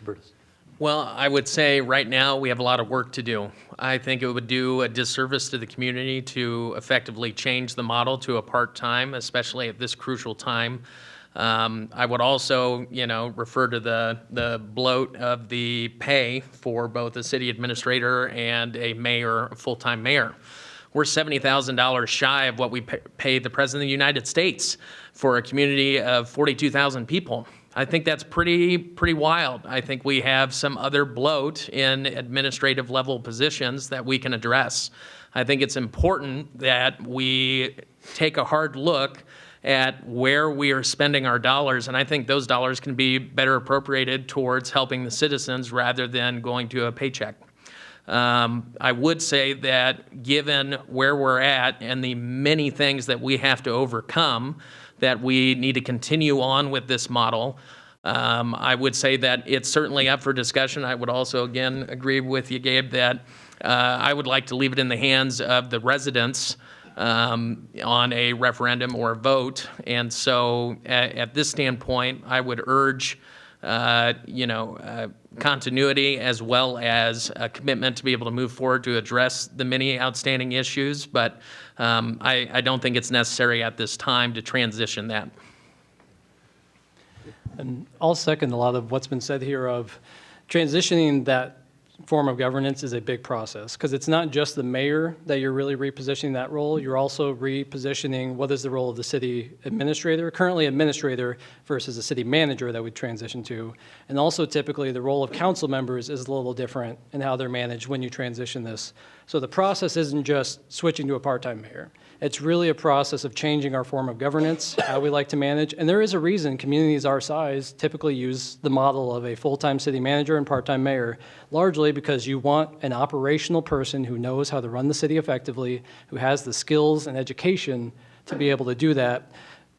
Burtis. Well, I would say right now we have a lot of work to do. I think it would do a disservice to the community to effectively change the model to a part-time, especially at this crucial time. I would also, refer to the bloat of the pay for both a city administrator and a mayor, a full-time mayor. We're $70,000 shy of what we pay the President of the United States for a community of 42,000 people. I think that's pretty wild. I think we have some other bloat in administrative level positions that we can address. I think it's important that we take a hard look at where we are spending our dollars, and I think those dollars can be better appropriated towards helping the citizens rather than going to a paycheck. I would say that given where we're at and the many things that we have to overcome, that we need to continue on with this model. I would say that it's certainly up for discussion. I would also, again, agree with you, Gabe, that I would like to leave it in the hands of the residents on a referendum or a vote. And so at this standpoint, I would urge continuity as well as a commitment to be able to move forward to address the many outstanding issues. But I don't think it's necessary at this time to transition that. And I'll second a lot of what's been said here of transitioning that form of governance is a big process because it's not just the mayor that you're really repositioning that role. You're also repositioning what is the role of the city administrator, currently administrator versus the city manager that we transition to. And also typically the role of council members is a little different in how they're managed when you transition this. So the process isn't just switching to a part-time mayor. It's really a process of changing our form of governance, how we like to manage. And there is a reason communities our size typically use the model of a full-time city manager and part-time mayor, largely because you want an operational person who knows how to run the city effectively, who has the skills and education to be able to do that.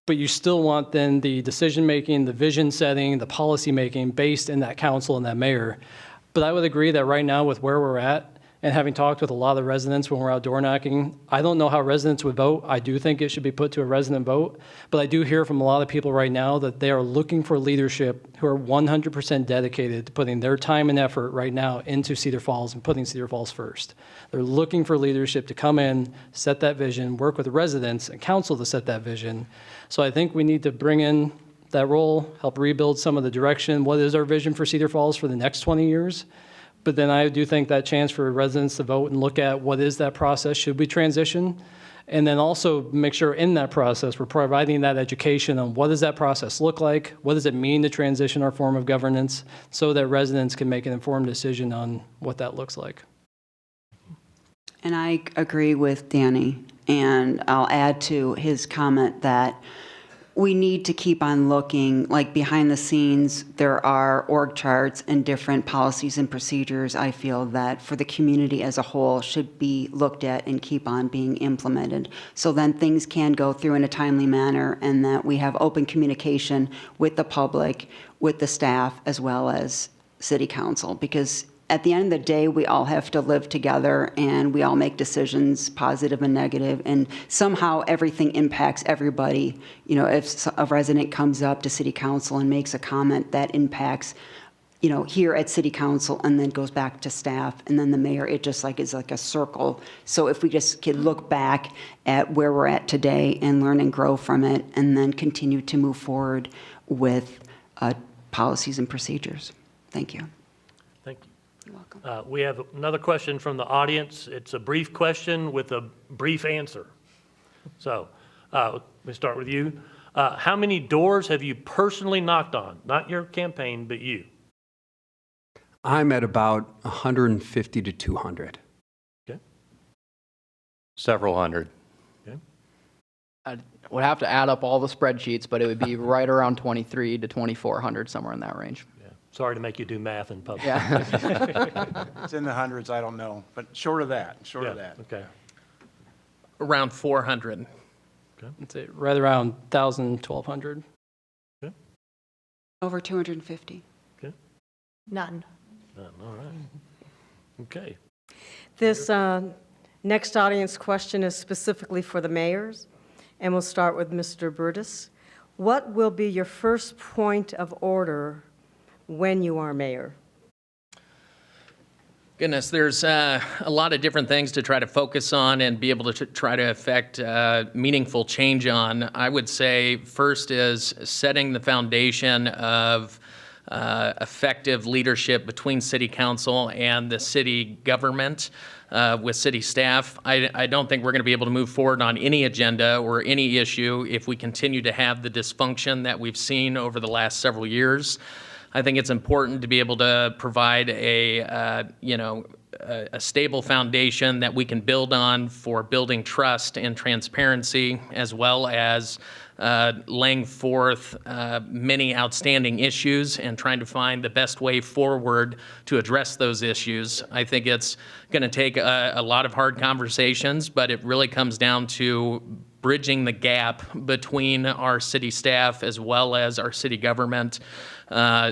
But you still want then the decision-making, the vision setting, the policy-making based in that council and that mayor. But I would agree that right now with where we're at, and having talked with a lot of residents when we're out door knocking, I don't know how residents would vote. I do think it should be put to a resident vote, but I do hear from a lot of people right now that they are looking for leadership who are 100% dedicated to putting their time and effort right now into Cedar Falls and putting Cedar Falls first. They're looking for leadership to come in, set that vision, work with the residents and council to set that vision. So I think we need to bring in that role, help rebuild some of the direction. What is our vision for Cedar Falls for the next 20 years? But then I do think that chance for residents to vote and look at what is that process, should we transition? And then also make sure in that process we're providing that education on what does that process look like, what does it mean to transition our form of governance, so that residents can make an informed decision on what that looks like. And I agree with Danny, and I'll add to his comment that we need to keep on looking, like behind the scenes, there are org charts and different policies and procedures, I feel, that for the community as a whole should be looked at and keep on being implemented. So then things can go through in a timely manner, and that we have open communication with the public, with the staff, as well as city council, because at the end of the day, we all have to live together and we all make decisions, positive and negative, and somehow everything impacts everybody. You know, if a resident comes up to city council and makes a comment that impacts, you know, here at city council and then goes back to staff and then the mayor, it just like is like a circle. So if we just could look back at where we're at today and learn and grow from it, and then continue to move forward with policies and procedures. Thank you. Thank you. You're welcome. We have another question from the audience. It's a brief question with a brief answer. So let me start with you. How many doors have you personally knocked on? Not your campaign, but you. I'm at about 150 to 200. Okay. Several hundred. Okay. I would have to add up all the spreadsheets, but it would be right around 23 to 2,400, somewhere in that range. Yeah. Sorry to make you do math in public. Yeah. It's in the hundreds, I don't know, but short of that, short of Yeah, that. okay. Around 400. I'd say right around 1,000, 1,200. Over 250. None. All right. Okay. This next audience question is specifically for the mayors, and we'll start with Mr. Burtis. What will be your first point of order when you are mayor? Goodness, there's a lot of different things to try to focus on and be able to try to affect meaningful change on. I would say first is setting the foundation of effective leadership between city council and the city government with city staff. I don't think we're going to be able to move forward on any agenda or any issue if we continue to have the dysfunction that we've seen over the last several years. I think it's important to be able to provide a stable foundation that we can build on for building trust and transparency, as well as laying forth many outstanding issues and trying to find the best way forward to address those issues. I think it's going to take a lot of hard conversations, but it really comes down to bridging the gap between our city staff as well as our city government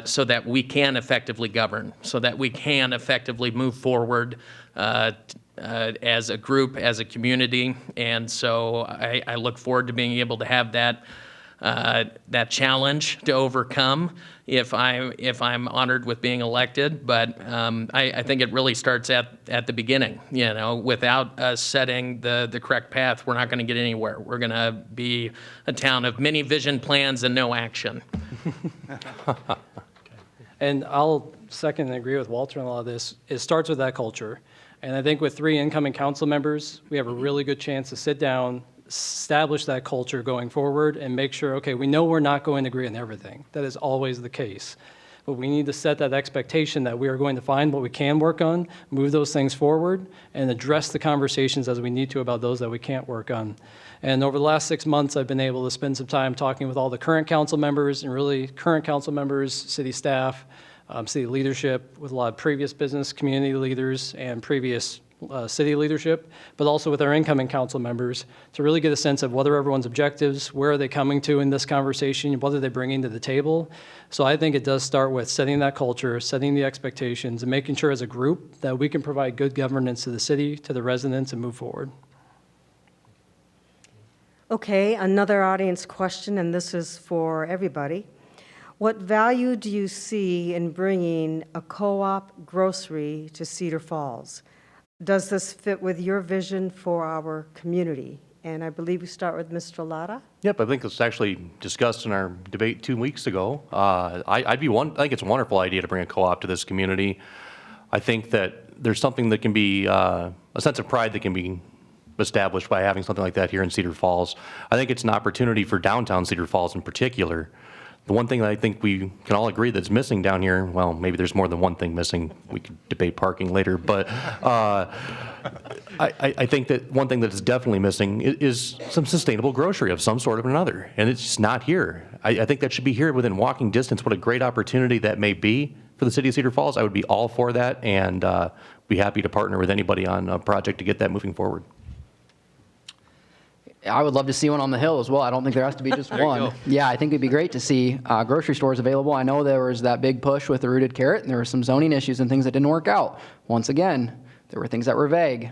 so that we can effectively govern, so that we can effectively move forward as a group, as a community. And so I look forward to being able to have that challenge to overcome if I'm honored with being elected. But I think it really starts at the beginning. You know, without us setting the correct path, we're not going to get anywhere. We're going to be a town of many vision plans and no action. And I'll second and agree with Walter on a lot of this. It starts with that culture. And I think with 3 incoming council members, we have a really good chance to sit down, establish that culture going forward, and make sure, okay, we know we're not going to agree on everything. That is always the case. But we need to set that expectation that we are going to find what we can work on, move those things forward, and address the conversations as we need to about those that we can't work on. And over the last 6 months, I've been able to spend some time talking with all the current council members and really current council members, city staff, city leadership, with a lot of previous business community leaders and previous city leadership, but also with our incoming council members to really get a sense of what are everyone's objectives, where are they coming to in this conversation, what are they bringing to the table. So I think it does start with setting that culture, setting the expectations, and making sure as a group that we can provide good governance to the city, to the residents, and move forward. Okay, another audience question, and this is for everybody. What value do you see in bringing a co-op grocery to Cedar Falls? Does this fit with your vision for our community? And I believe we start with Mr. Latta. Yep, I think it's actually discussed in our debate 2 weeks ago. I think it's a wonderful idea to bring a co-op to this community. I think that there's something that can be, a sense of pride that can be established by having something like that here in Cedar Falls. I think it's an opportunity for downtown Cedar Falls in particular The one thing that I think we can all agree that's missing down here, well, maybe there's more than one thing missing. We could debate parking later, but I think that one thing that's definitely missing is some sustainable grocery of some sort or another, and it's just not here. I think that should be here within walking distance. What a great opportunity that may be for the city of Cedar Falls. I would be all for that, and be happy to partner with anybody on a project to get that moving forward. I would love to see one on the Hill as well. I don't think there has to be just one. Yeah, I think it'd be great to see grocery stores available. I know there was that big push with the rooted carrot, and there were some zoning issues and things that didn't work out. Once again, there were things that were vague.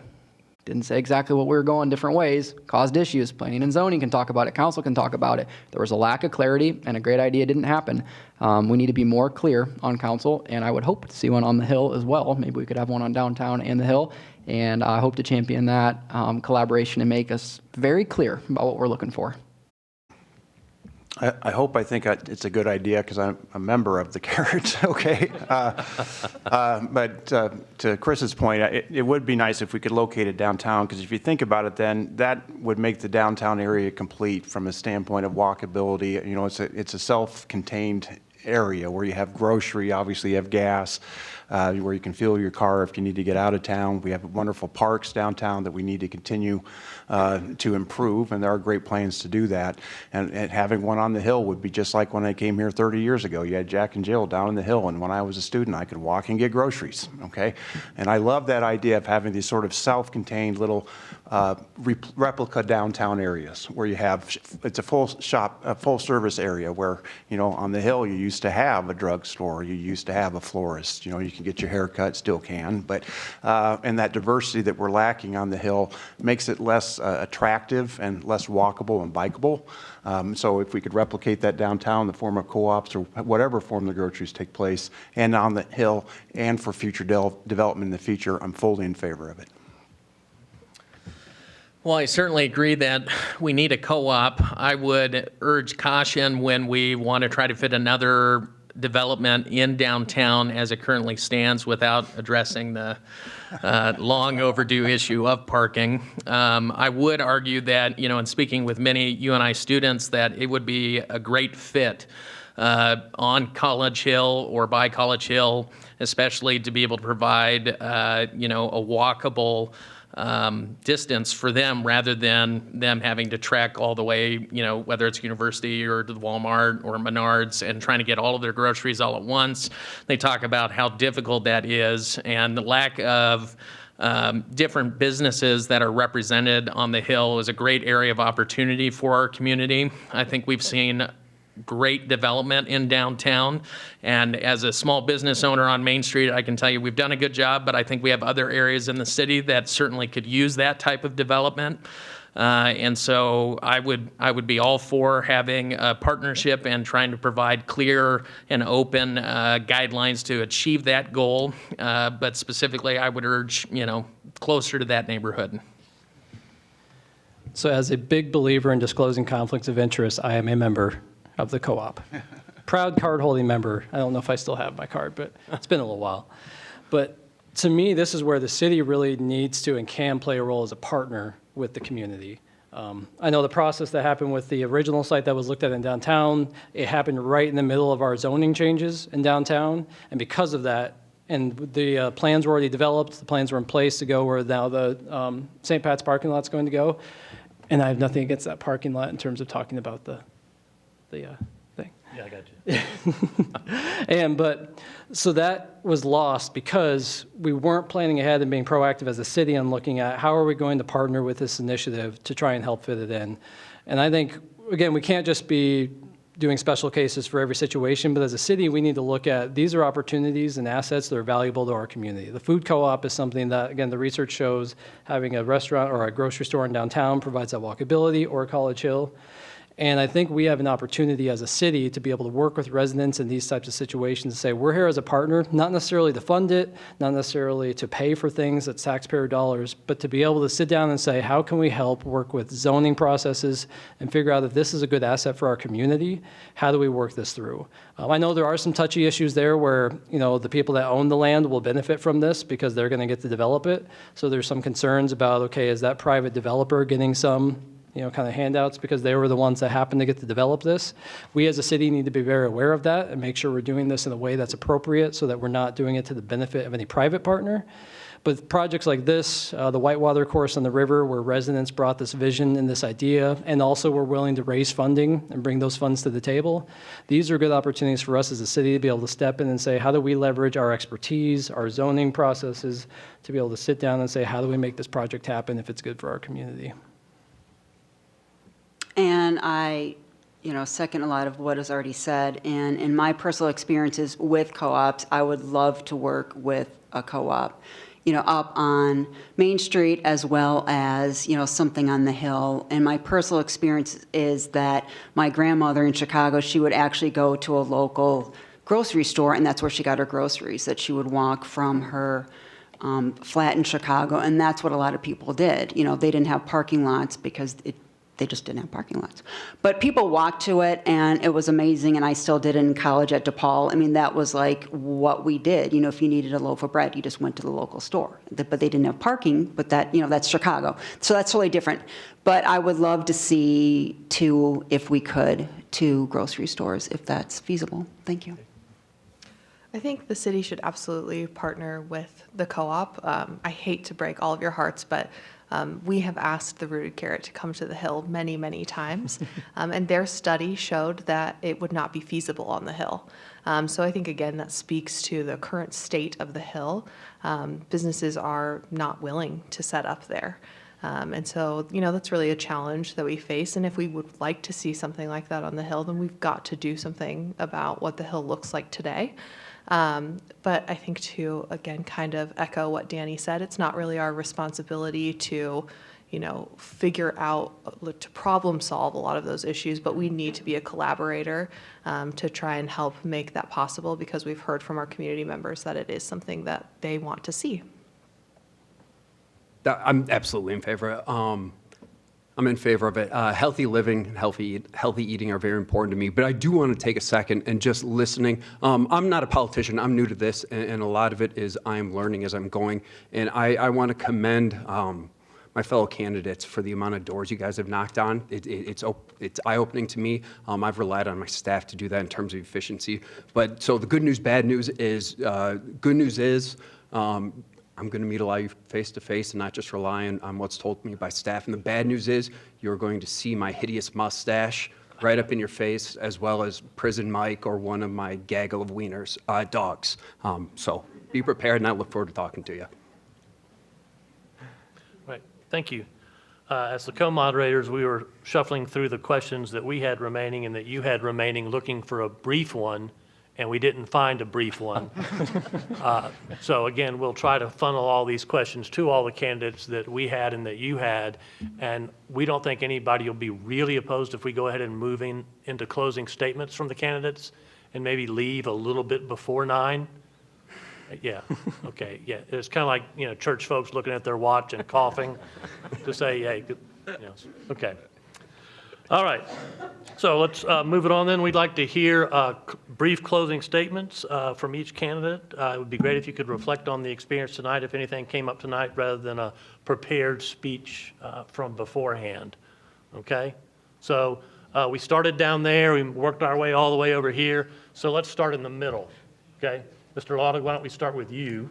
Didn't say exactly what we were going different ways, caused issues. Planning and zoning can talk about it. Council can talk about it. There was a lack of clarity, and a great idea didn't happen. We need to be more clear on council, and I would hope to see one on the Hill as well. Maybe we could have one on downtown and the Hill, and I hope to champion that collaboration and make us very clear about what we're looking for. I think it's a good idea because I'm a member of the Carrots, okay? But to Chris's point, it would be nice if we could locate it downtown, because if you think about it, then that would make the downtown area complete from a standpoint of walkability. You know, it's a self-contained area where you have grocery, obviously you have gas, where you can fuel your car if you need to get out of town. We have wonderful parks downtown that we need to continue to improve, and there are great plans to do that. And having one on the Hill would be just like when I came here 30 years ago. You had Jack and Jill down on the Hill, and when I was a student, I could walk and get groceries, okay? And I love that idea of having these sort of self-contained little replica downtown areas where you have, it's a full shop, a full service area where, you know, on the Hill you used to have a drugstore, you used to have a florist, you know, you can get your hair cut, still can, but, and that diversity that we're lacking on the Hill makes it less attractive and less walkable and bikeable. So if we could replicate that downtown in the form of co-ops or whatever form the groceries take place, and on the Hill, and for future development in the future, I'm fully in favor of it. Well, I certainly agree that we need a co-op. I would urge caution when we want to try to fit another development in downtown as it currently stands without addressing the long overdue issue of parking. I would argue that, you know, in speaking with many UNI students, that it would be a great fit on College Hill or by College Hill, especially to be able to provide, you know, a walkable distance for them rather than them having to trek all the way, you know, whether it's university or to the Walmart or Menards and trying to get all of their groceries all at once. They talk about how difficult that is, and the lack of different businesses that are represented on the Hill is a great area of opportunity for our community. I think we've seen great development in downtown, and as a small business owner on Main Street, I can tell you we've done a good job, but I think we have other areas in the city that certainly could use that type of development. And so I would be all for having a partnership and trying to provide clear and open guidelines to achieve that goal. But specifically, I would urge, you know, closer to that neighborhood. So as a big believer in disclosing conflicts of interest, I am a member of the co-op. Proud card-holding member. I don't know if I still have my card, but it's been a little while. But to me, this is where the city really needs to and can play a role as a partner with the community. I know the process that happened with the original site that was looked at in downtown, it happened right in the middle of our zoning changes in downtown, and because of that, and the plans were already developed, the plans were in place to go where now the St. Pat's parking lot's going to go, and I have nothing against that parking lot in terms of talking about the thing. Yeah, I got you. But so that was lost because we weren't planning ahead and being proactive as a city and looking at how are we going to partner with this initiative to try and help fit it in. And I think, again, we can't just be doing special cases for every situation, but as a city, we need to look at these are opportunities and assets that are valuable to our community. The food co-op is something that, again, the research shows having a restaurant or a grocery store in downtown provides that walkability, or College Hill. And I think we have an opportunity as a city to be able to work with residents in these types of situations to say, we're here as a partner, not necessarily to fund it, not necessarily to pay for things that's taxpayer dollars, but to be able to sit down and say, how can we help work with zoning processes and figure out if this is a good asset for our community? How do we work this through? I know there are some touchy issues there where, you know, the people that own the land will benefit from this because they're going to get to develop it. So there's some concerns about, okay, is that private developer getting some kind of handouts because they were the ones that happened to get to develop this. We as a city need to be very aware of that and make sure we're doing this in a way that's appropriate so that we're not doing it to the benefit of any private partner. But projects like this, the Whitewater course on the river, where residents brought this vision and this idea, and also were willing to raise funding and bring those funds to the table, these are good opportunities for us as a city to be able to step in and say, how do we leverage our expertise, our zoning processes, to be able to sit down and say, how do we make this project happen if it's good for our community? And I, second a lot of what is already said. And in my personal experiences with co-ops, I would love to work with a co-op, up on Main Street as well as, something on the hill. And my personal experience is that my grandmother in Chicago, she would actually go to a local grocery store, and that's where she got her groceries, that she would walk from her flat in Chicago. And that's what a lot of people did. They didn't have parking lots because they just didn't have parking lots. But people walked to it, and it was amazing, and I still did it in college at DePaul. I mean, that was like what we did. If you needed a loaf of bread, you just went to the local store. But they didn't have parking, but that's Chicago. So that's totally different. But I would love to see if we could, two grocery stores, if that's feasible. Thank you. I think the city should absolutely partner with the co-op. I hate to break all of your hearts, but we have asked the Rooted Carrot to come to the Hill many, many times, and their study showed that it would not be feasible on the Hill. So I think, again, that speaks to the current state of the Hill. Businesses are not willing to set up there. And so, that's really a challenge that we face. And if we would like to see something like that on the Hill, then we've got to do something about what the Hill looks like today. But I think to, again, kind of echo what Danny said, it's not really our responsibility to, figure out, to problem solve a lot of those issues, but we need to be a collaborator to try and help make that possible, because we've heard from our community members that it is something that they want to see. I'm absolutely in favor. I'm in favor of it. Healthy living and healthy eating are very important to me. But I do want to take a second and just listening. I'm not a politician. I'm new to this, and a lot of it is I'm learning as I'm going. And I want to commend my fellow candidates for the amount of doors you guys have knocked on. It's eye-opening to me. I've relied on my staff to do that in terms of efficiency. But so the good news, bad news is, good news is, I'm going to meet a lot of you face-to-face and not just rely on what's told me by staff. And the bad news is you're going to see my hideous mustache right up in your face, as well as Prison Mike or one of my gaggle of wieners, dogs. So be prepared, and I look forward to talking to you. Right, thank you. As the co-moderators, we were shuffling through the questions that we had remaining and that you had remaining, looking for a brief one, and we didn't find a brief one. So again, we'll try to funnel all these questions to all the candidates that we had and that you had, and we don't think anybody will be really opposed if we go ahead and move into closing statements from the candidates and maybe leave a little bit before 9. Yeah, okay, yeah. It's kind of like, church folks looking at their watch and coughing to say, hey, okay. All right, so let's move it on then. We'd like to hear brief closing statements from each candidate. It would be great if you could reflect on the experience tonight, if anything came up tonight, rather than a prepared speech from beforehand, okay? So we started down there, we worked our way all the way over here, so let's start in the middle, okay? Mr. Laudig, why don't we start with you,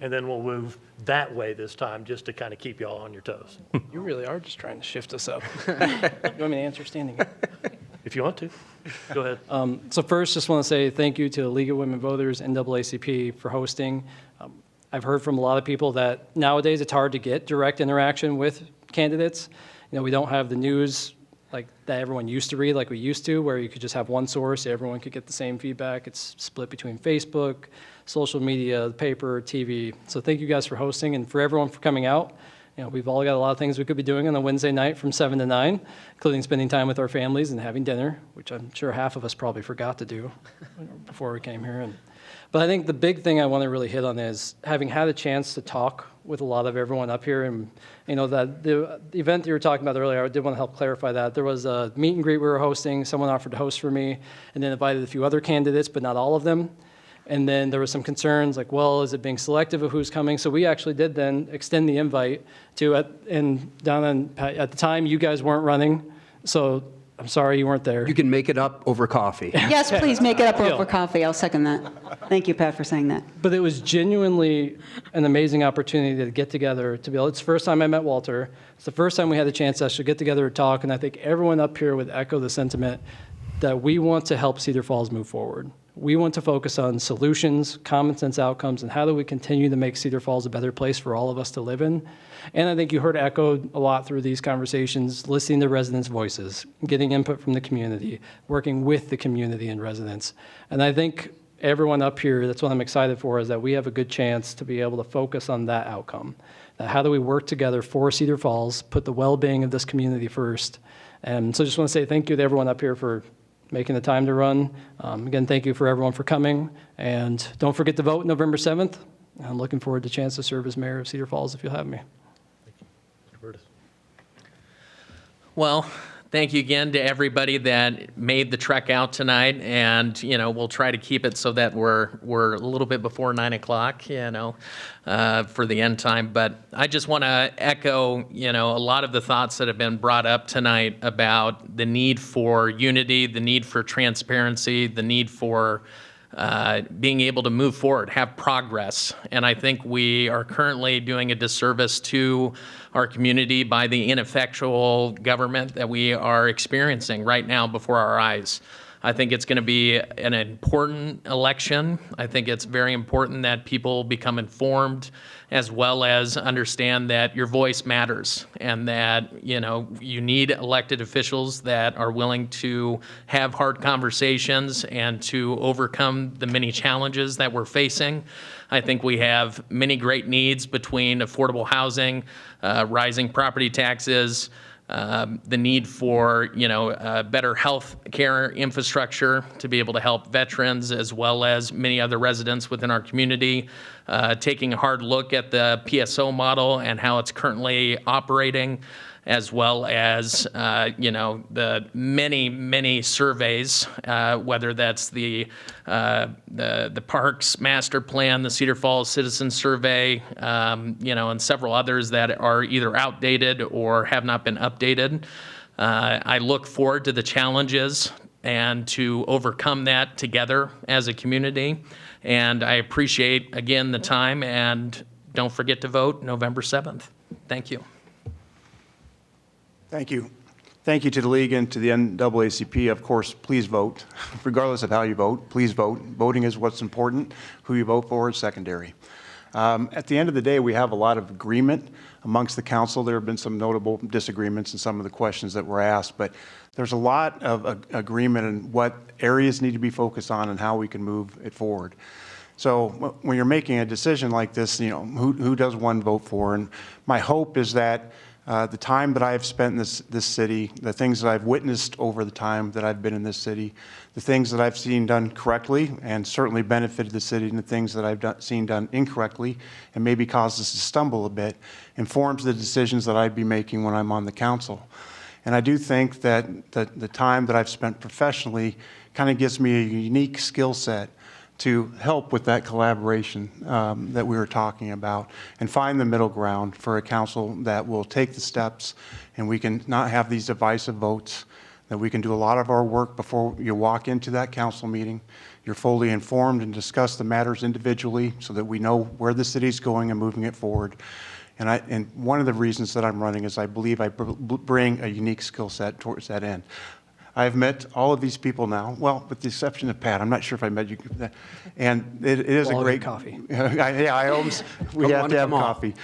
and then we'll move that way this time, just to kind of keep you all on your toes. You really are just trying to shift us up. You want me to answer standing? If you want to, go ahead. So first, just want to say thank you to the League of Women Voters, NAACP, for hosting. I've heard from a lot of people that nowadays it's hard to get direct interaction with candidates. We don't have the news like that everyone used to read like we used to, where you could just have one source, everyone could get the same feedback. It's split between Facebook, social media, the paper, TV. So thank you guys for hosting, and for everyone for coming out. We've all got a lot of things we could be doing on a Wednesday night from 7 to 9, including spending time with our families and having dinner, which I'm sure half of us probably forgot to do before we came here. But I think the big thing I want to really hit on is having had a chance to talk with a lot of everyone up here, and that the event that you were talking about earlier, I did want to help clarify that. There was a meet and greet we were hosting. Someone offered to host for me, and then invited a few other candidates, but not all of them. And then there was some concerns like, well, is it being selective of who's coming? So we actually did then extend the invite to, at the time, you guys weren't running. So I'm sorry you weren't there. You can make it up over coffee. Yes, please make it up Deal. over coffee. I'll second that. Thank you, Pat, for saying that. But it was genuinely an amazing opportunity to get together, to be able, it's the first time I met Walter. It's the first time we had the chance to actually get together and talk, and I think everyone up here would echo the sentiment that we want to help Cedar Falls move forward. We want to focus on solutions, common sense outcomes, and how do we continue to make Cedar Falls a better place for all of us to live in. And I think you heard echoed a lot through these conversations, listening to residents' voices, getting input from the community, working with the community and residents. And I think everyone up here, that's what I'm excited for, is that we have a good chance to be able to focus on that outcome. Now, how do we work together for Cedar Falls, put the well-being of this community first? And so I just want to say thank you to everyone up here for making the time to run. Again, thank you for everyone for coming. And don't forget to vote November 7th. I'm looking forward to the chance to serve as mayor of Cedar Falls if you'll have me. Well, thank you again to everybody that made the trek out tonight, and we'll try to keep it so that we're a little bit before 9 o'clock, for the end time. But I just want to echo, a lot of the thoughts that have been brought up tonight about the need for unity, the need for transparency, the need for being able to move forward, have progress. And I think we are currently doing a disservice to our community by the ineffectual government that we are experiencing right now before our eyes. I think it's going to be an important election. I think it's very important that people become informed as well as understand that your voice matters and that, you need elected officials that are willing to have hard conversations and to overcome the many challenges that we're facing. I think we have many great needs between affordable housing, rising property taxes, the need for better health care infrastructure to be able to help veterans as well as many other residents within our community, taking a hard look at the PSO model and how it's currently operating, as well as the many surveys, whether that's the Parks Master Plan, the Cedar Falls Citizen Survey, and several others that are either outdated or have not been updated. I look forward to the challenges and to overcome that together as a community. And I appreciate, again, the time, and don't forget to vote November 7th. Thank you. Thank you. Thank you to the league and to the NAACP. Of course, please vote. Regardless of how you vote, please vote. Voting is what's important. Who you vote for is secondary. At the end of the day, we have a lot of agreement amongst the council. There have been some notable disagreements in some of the questions that were asked, but there's a lot of agreement in what areas need to be focused on and how we can move it forward. So when you're making a decision like this, who does one vote for? And my hope is that the time that I have spent in this city, the things that I've witnessed over the time that I've been in this city, the things that I've seen done correctly and certainly benefited the city, and the things that I've seen done incorrectly and maybe caused us to stumble a bit, informs the decisions that I'd be making when I'm on the council. And I do think that the time that I've spent professionally kind of gives me a unique skill set to help with that collaboration that we were talking about and find the middle ground for a council that will take the steps, and we can not have these divisive votes, that we can do a lot of our work before you walk into that council meeting. You're fully informed and discuss the matters individually so that we know where the city's going and moving it forward. And one of the reasons that I'm running is I believe I bring a unique skill set towards that end. I've met all of these people now, well, with the exception of Pat. I'm not sure if I met you. And it is a great coffee. We have to have coffee.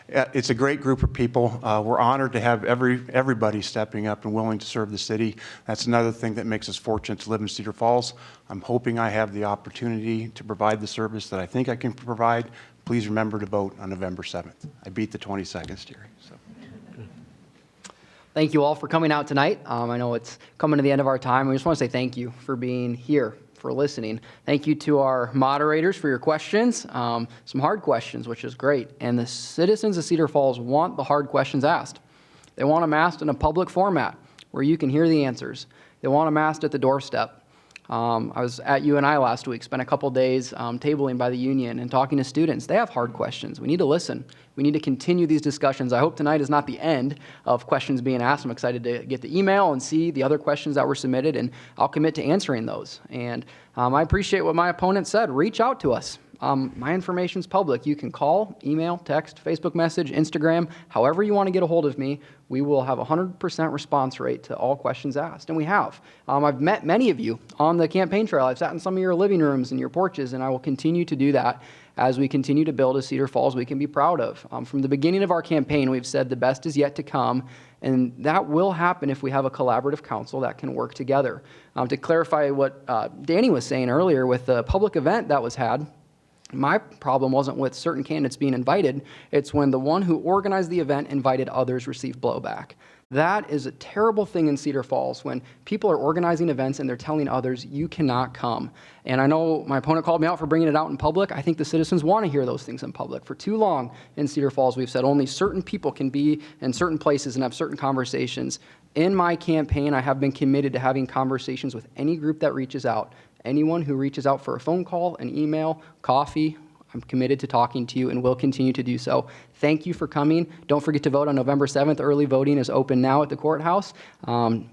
It's a great group of people. We're honored to have everybody stepping up and willing to serve the city. That's another thing that makes us fortunate to live in Cedar Falls. I'm hoping I have the opportunity to provide the service that I think I can provide. Please remember to vote on November 7th. I beat the 20 seconds, Jerry. So. Thank you all for coming out tonight. I know it's coming to the end of our time. We just want to say thank you for being here, for listening. Thank you to our moderators for your questions, some hard questions, which is great. And the citizens of Cedar Falls want the hard questions asked. They want them asked in a public format where you can hear the answers. They want them asked at the doorstep. I was at UNI last week, spent a couple days tabling by the union and talking to students. They have hard questions. We need to listen. We need to continue these discussions. I hope tonight is not the end of questions being asked. I'm excited to get the email and see the other questions that were submitted, and I'll commit to answering those. And I appreciate what my opponent said. Reach out to us. My information's public. You can call, email, text, Facebook message, Instagram, however you want to get a hold of me. We will have a 100% response rate to all questions asked, and we have. I've met many of you on the campaign trail. I've sat in some of your living rooms and your porches, and I will continue to do that as we continue to build a Cedar Falls we can be proud of. From the beginning of our campaign, we've said the best is yet to come, and that will happen if we have a collaborative council that can work together. To clarify what Danny was saying earlier with the public event that was had, my problem wasn't with certain candidates being invited. It's when the one who organized the event invited others receive blowback. That is a terrible thing in Cedar Falls when people are organizing events and they're telling others, you cannot come. And I know my opponent called me out for bringing it out in public. I think the citizens want to hear those things in public. For too long in Cedar Falls, we've said only certain people can be in certain places and have certain conversations. In my campaign, I have been committed to having conversations with any group that reaches out. Anyone who reaches out for a phone call, an email, coffee, I'm committed to talking to you and will continue to do so. Thank you for coming. Don't forget to vote on November 7th. Early voting is open now at the courthouse.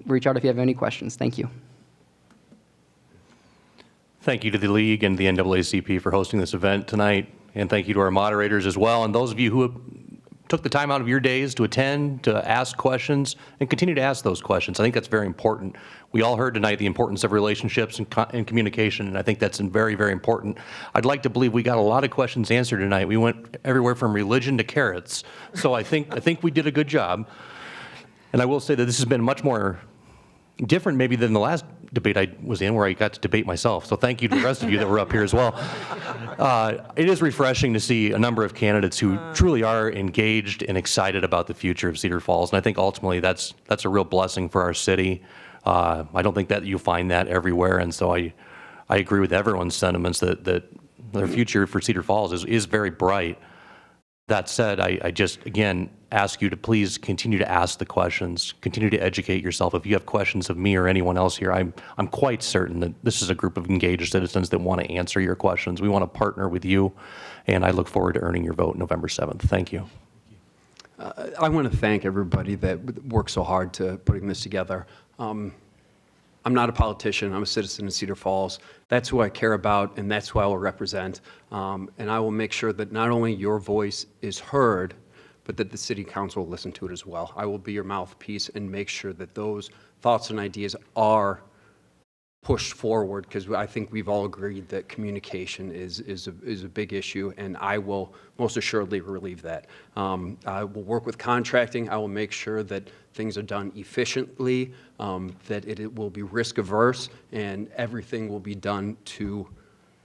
Reach out if you have any questions. Thank you. Thank you to the League and the NAACP for hosting this event tonight, and thank you to our moderators as well, and those of you who took the time out of your days to attend, to ask questions, and continue to ask those questions. I think that's very important. We all heard tonight the importance of relationships and communication, and I think that's very, very important. I'd like to believe we got a lot of questions answered tonight. We went everywhere from religion to carrots, so I think we did a good job. And I will say that this has been much more different maybe than the last debate I was in, where I got to debate myself. So thank you to the rest of you that were up here as well. It is refreshing to see a number of candidates who truly are engaged and excited about the future of Cedar Falls. And I think ultimately that's a real blessing for our city. I don't think that you find that everywhere. And so I agree with everyone's sentiments that the future for Cedar Falls is very bright. That said, I just, again, ask you to please continue to ask the questions, continue to educate yourself. If you have questions of me or anyone else here, I'm quite certain that this is a group of engaged citizens that want to answer your questions. We want to partner with you, and I look forward to earning your vote November 7th. Thank you. I want to thank everybody that worked so hard to putting this together. I'm not a politician. I'm a citizen of Cedar Falls. That's who I care about, and that's who I will represent. And I will make sure that not only your voice is heard, but that the city council will listen to it as well. I will be your mouthpiece and make sure that those thoughts and ideas are pushed forward, because I think we've all agreed that communication is a big issue, and I will most assuredly relieve that. I will work with contracting. I will make sure that things are done efficiently, that it will be risk averse, and everything will be done to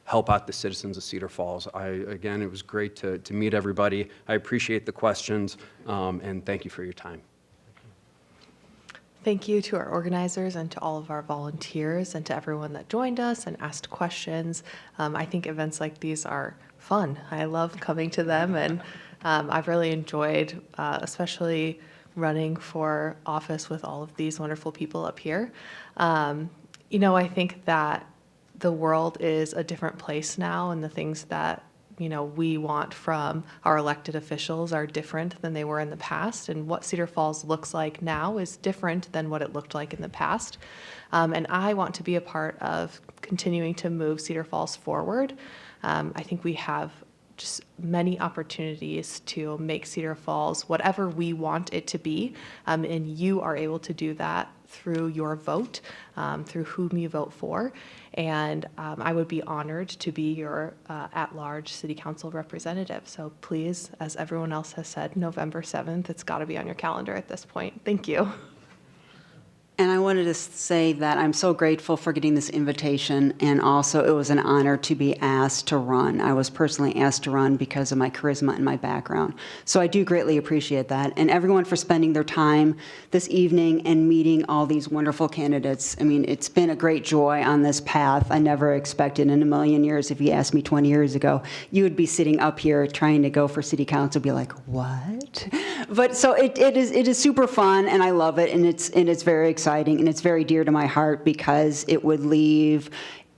help out the citizens of Cedar Falls. Again, it was great to meet everybody. I appreciate the questions, and thank you for your time. Thank you to our organizers and to all of our volunteers and to everyone that joined us and asked questions. I think events like these are fun. I love coming to them, and I've really enjoyed, especially running for office with all of these wonderful people up here. I think that the world is a different place now, and the things that we want from our elected officials are different than they were in the past, and what Cedar Falls looks like now is different than what it looked like in the past. And I want to be a part of continuing to move Cedar Falls forward. I think we have just many opportunities to make Cedar Falls whatever we want it to be, and you are able to do that through your vote, through whom you vote for. And I would be honored to be your at-large city council representative. So please, as everyone else has said, November 7th, it's got to be on your calendar at this point. Thank you. And I wanted to say that I'm so grateful for getting this invitation, and also it was an honor to be asked to run. I was personally asked to run because of my charisma and my background. So I do greatly appreciate that. And everyone for spending their time this evening and meeting all these wonderful candidates. I mean, it's been a great joy on this path. I never expected in a million years, if you asked me 20 years ago, you would be sitting up here trying to go for city council, be like, what? But so it is super fun, and I love it, and it's very exciting. exciting, and it's very dear to my heart because it would leave,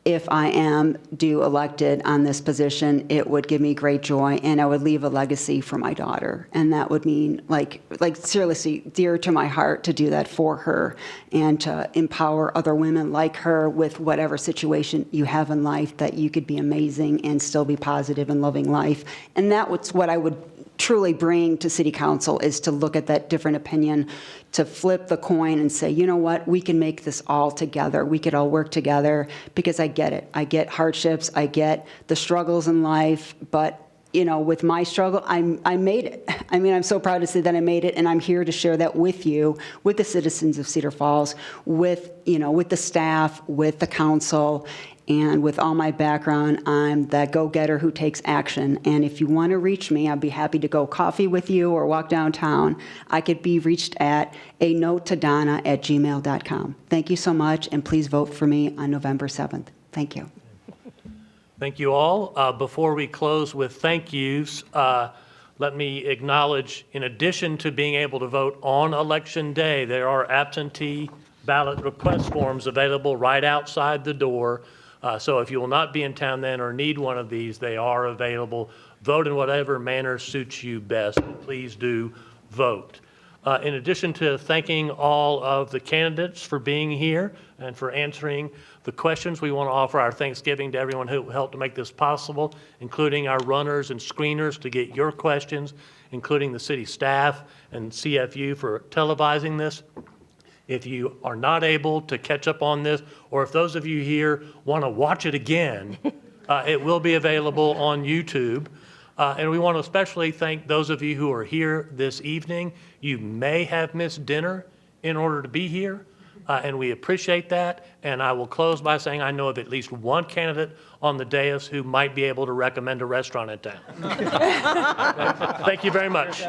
if I am elected on this position, it would give me great joy, and I would leave a legacy for my daughter. And that would mean, like seriously, dear to my heart to do that for her and to empower other women like her with whatever situation you have in life, that you could be amazing and still be positive and loving life. And that's what I would truly bring to City Council, is to look at that different opinion, to flip the coin and say, you know what, we can make this all together. We could all work together, because I get it. I get hardships. I get the struggles in life. But, you know, with my struggle, I made it. I mean, I'm so proud to say that I made it, and I'm here to share that with you, with the citizens of Cedar Falls, with the staff, with the council. And with all my background, I'm that go-getter who takes action. And if you want to reach me, I'd be happy to go coffee with you or walk downtown. I could be reached at anotetoDonna@gmail.com. Thank you so much, and please vote for me on November 7th. Thank you. Thank you all. Before we close with thank yous, let me acknowledge, in addition to being able to vote on Election Day, there are absentee ballot request forms available right outside the door. So if you will not be in town then or need one of these, they are available. Vote in whatever manner suits you best. Please do vote. In addition to thanking all of the candidates for being here and for answering the questions, we want to offer our thanksgiving to everyone who helped to make this possible, including our runners and screeners to get your questions, including the city staff and CFU for televising this. If you are not able to catch up on this, or if those of you here want to watch it again, it will be available on YouTube. And we want to especially thank those of you who are here this evening. You may have missed dinner in order to be here, and we appreciate that. And I will close by saying I know of at least one candidate on the dais who might be able to recommend a restaurant in town. Thank you very much.